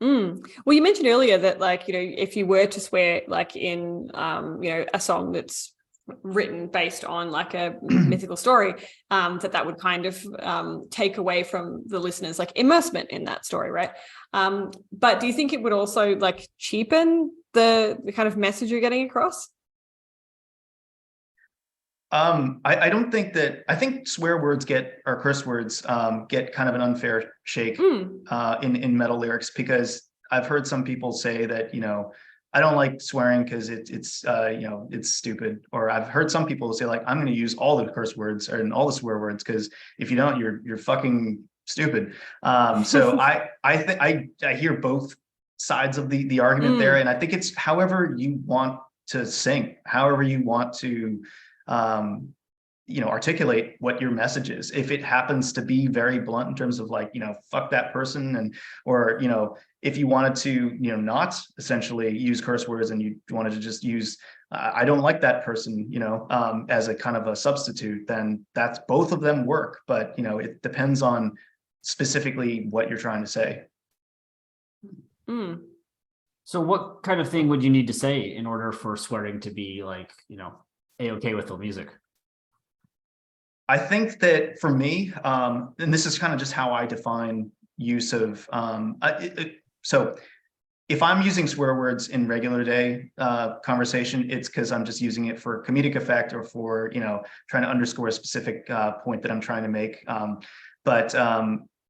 A: Well, you mentioned earlier that, like, you know, if you were to swear, like in, you know, a song that's written based on like a mythical story, that would kind of take away from the listeners, like, immersement in that story, right? But do you think it would also like cheapen the kind of message you're getting across?
C: I don't think that. I think swear words or curse words get kind of an unfair shake in metal lyrics, because I've heard some people say that, you know, I don't like swearing because it's you know, it's stupid. Or I've heard some people say, like, I'm going to use all the curse words and all the swear words because if you don't, you're fucking stupid. So I hear both sides of the argument there, and I think it's however you want to sing, however you want to you know, articulate what your message is. If it happens to be very blunt in terms of, like, you know, fuck that person, or, you know, if you wanted to, you know, not essentially use curse words and you wanted to just use, I don't like that person, you know, as a kind of a substitute, then that's, both of them work. But, you know, it depends on specifically what you're trying to say.
B: So what kind of thing would you need to say in order for swearing to be, like, you know, A-okay with the music?
C: I think that for me, and this is kind of just how I define use of, so if I'm using swear words in regular day conversation, it's because I'm just using it for comedic effect, or for, you know, trying to underscore a specific point that I'm trying to make. But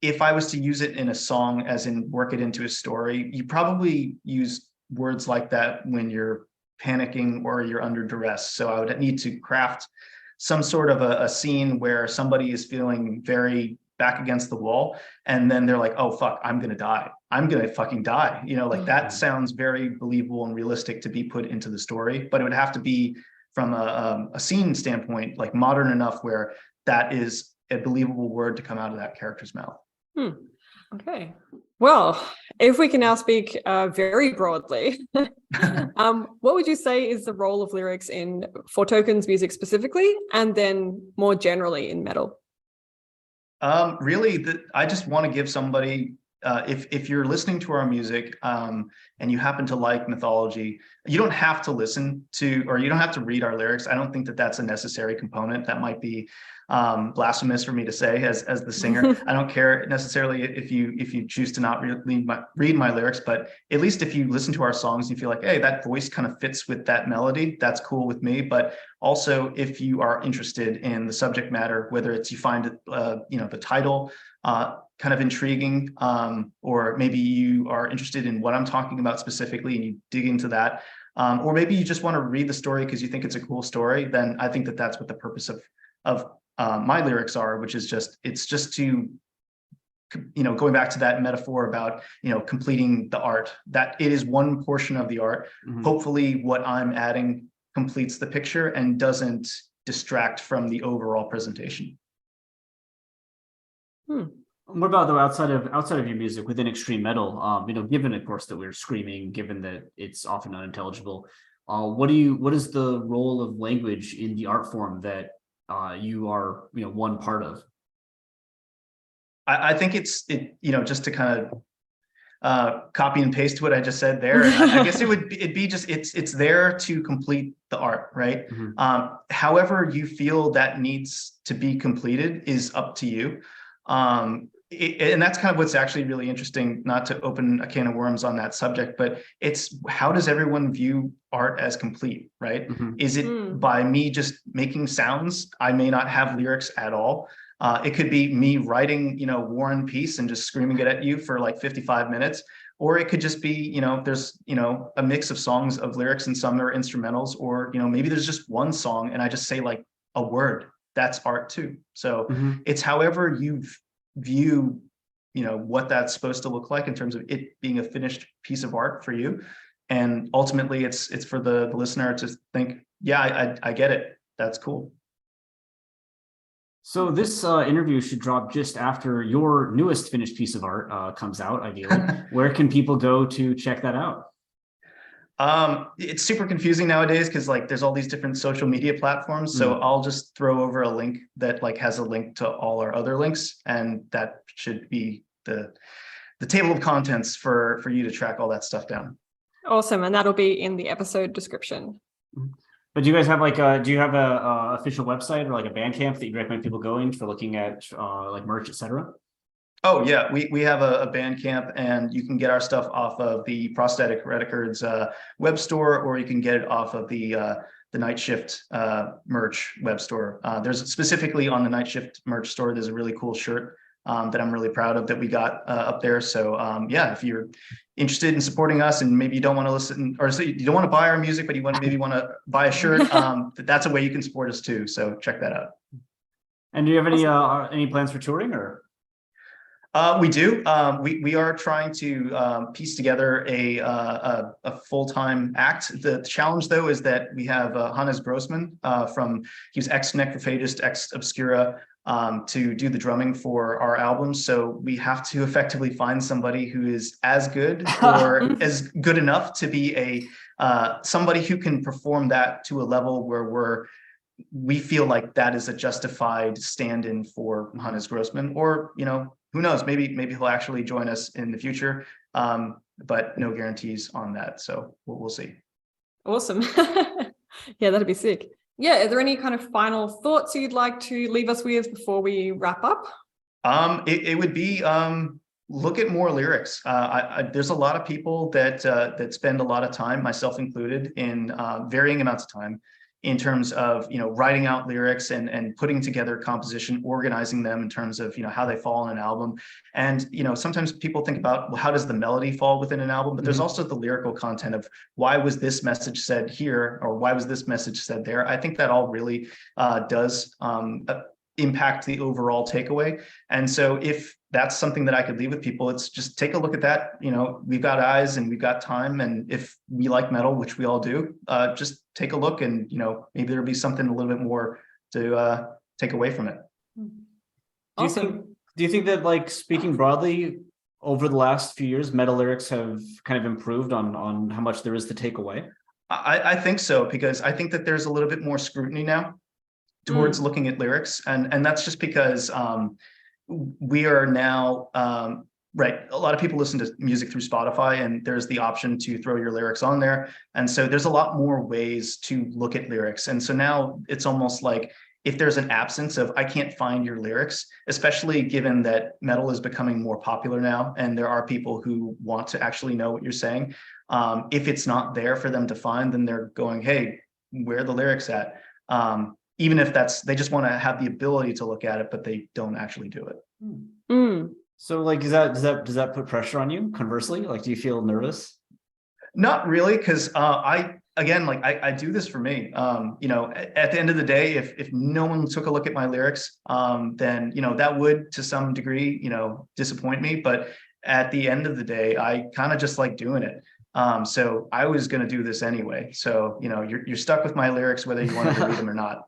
C: if I was to use it in a song, as in work it into a story, you probably use words like that when you're panicking or you're under duress. So I would need to craft some sort of a scene where somebody is feeling very back against the wall, and then they're like, oh fuck, I'm gonna die, I'm gonna fucking die, you know, like that sounds very believable and realistic to be put into the story. But it would have to be from a scene standpoint, like modern enough where that is a believable word to come out of that character's mouth.
A: Okay. Well, if we can now speak very broadly, what would you say is the role of lyrics in Foretoken's music specifically, and then more generally in metal?
C: Really, I just want to give somebody, if you're listening to our music and you happen to like mythology, you don't have to listen to, or you don't have to read our lyrics. I don't think that that's a necessary component. That might be blasphemous for me to say as the singer. I don't care necessarily if you choose to not read my lyrics, but at least if you listen to our songs and you feel like, hey, that voice kind of fits with that melody, that's cool with me. But also, if you are interested in the subject matter, whether it's you find it, the title kind of intriguing, or maybe you are interested in what I'm talking about specifically and you dig into that, or maybe you just want to read the story because you think it's a cool story, then I think that that's what the purpose of my lyrics are, which is it's just to, going back to that metaphor about, completing the art, that it is one portion of the art. Hopefully what I'm adding completes the picture and doesn't distract from the overall presentation.
B: What about though outside of your music within extreme metal? Given of course that we're screaming, given that it's often unintelligible, what is the role of language in the art form that you are one part of?
C: I think it's just to kind of copy and paste what I just said there. I guess it'd be just it's there to complete the art, right? However you feel that needs to be completed is up to you. And that's kind of what's actually really interesting, not to open a can of worms on that subject, but it's how does everyone view art as complete, right? Is it by me just making sounds? I may not have lyrics at all. It could be me writing, War and Peace and just screaming it at you for like 55 minutes. Or it could just be, there's, a mix of songs of lyrics and some are instrumentals, or, maybe there's just one song and I just say like a word. That's art too. So it's however you view, what that's supposed to look like in terms of it being a finished piece of art for you. And ultimately it's for the listener to think, yeah, I get it. That's cool.
B: So this interview should drop just after your newest finished piece of art comes out, ideally. Where can people go to check that out?
C: It's super confusing nowadays because there's all these different social media platforms. So I'll just throw over a link that has a link to all our other links, and that should be the table of contents for you to track all that stuff down.
A: Awesome, and that'll be in the episode description.
B: But do you guys have do you have a official website or a Bandcamp that you recommend people going for looking at merch, etc.?
C: Oh yeah, we have a Bandcamp, and you can get our stuff off of the Prosthetic Records web store, or you can get it off of the Night Shift merch web store. There's specifically on the Night Shift merch store, there's a really cool shirt that I'm really proud of that we got up there. So yeah, if you're interested in supporting us and maybe you don't want to listen, or so you don't want to buy our music, but you maybe want to buy a shirt, that's a way you can support us too. So check that out. And do you have any plans for touring or? We do. We are trying to piece together a full-time act. The challenge, though, is that we have Hannes Grossman he was ex-Necrophagist, ex-Obscura, to do the drumming for our albums. So we have to effectively find somebody who is as good or as good enough to be somebody who can perform that to a level where we feel like that is a justified stand-in for Hannes Grossman, or who knows, maybe he'll actually join us in the future, but no guarantees on that. So we'll see. Awesome.
A: Yeah, that'd be sick. Yeah, are there any kind of final thoughts you'd like to leave us with before we wrap up?
C: It would be look at more lyrics. There's a lot of people that spend a lot of time, myself included, in varying amounts of time, in terms of writing out lyrics and putting together composition, organizing them in terms of how they fall in an album. And sometimes people think about, well, how does the melody fall within an album? But there's also the lyrical content of why was this message said here, or why was this message said there. I think that all really does impact the overall takeaway. And so if that's something that I could leave with people, it's just take a look at that. We've got eyes and we've got time. And if we like metal, which we all do, just take a look, and maybe there'll be something a little bit more to take away from it.
B: Do you think that, like, speaking broadly, over the last few years, meta lyrics have kind of improved on how much there is to take away?
C: I think so, because I think that there's a little bit more scrutiny now towards looking at lyrics, and that's just because we are now right. A lot of people listen to music through Spotify, and there's the option to throw your lyrics on there, and so there's a lot more ways to look at lyrics, and so now it's almost like if there's an absence of I can't find your lyrics, especially given that metal is becoming more popular now, and there are people who want to actually know what you're saying. If it's not there for them to find, then they're going, hey, where are the lyrics at? Even if they just want to have the ability to look at it, but they don't actually do it.
B: So, like, does that put pressure on you? Conversely, like, do you feel nervous?
C: Not really, because I do this for me. At the end of the day, if no one took a look at my lyrics, then that would to some degree disappoint me. But at the end of the day, I kind of just like doing it. So I was going to do this anyway. So you're stuck with my lyrics whether you wanted to read them or not.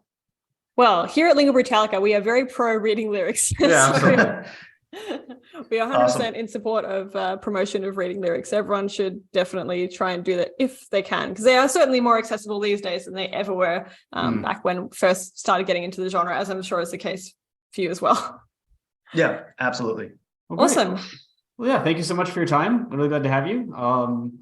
A: Well, here at Lingua Brutalica, we are very pro reading lyrics.
B: Yeah.
A: We are 100% awesome. In support of promotion of reading lyrics. Everyone should definitely try and do that if they can, because they are certainly more accessible these days than they ever were back when first started getting into the genre, as I'm sure is the case for you as well.
C: Yeah, absolutely.
B: Okay.
A: Awesome.
B: Well, yeah, thank you so much for your time. I'm really glad to have you.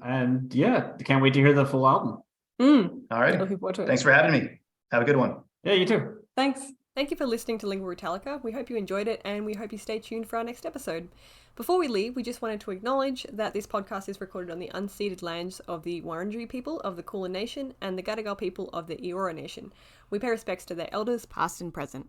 B: And yeah, can't wait to hear the full album.
C: All right.
A: Looking forward to it.
C: Thanks for having me. Have a good one.
B: Yeah, you too.
A: Thanks. Thank you for listening to Lingua Brutalica. We hope you enjoyed it, and we hope you stay tuned for our next episode. Before we leave, we just wanted to acknowledge that this podcast is recorded on the unceded lands of the Wurundjeri people of the Kulin Nation and the Gadigal people of the Eora Nation. We pay respects to their elders, past and present.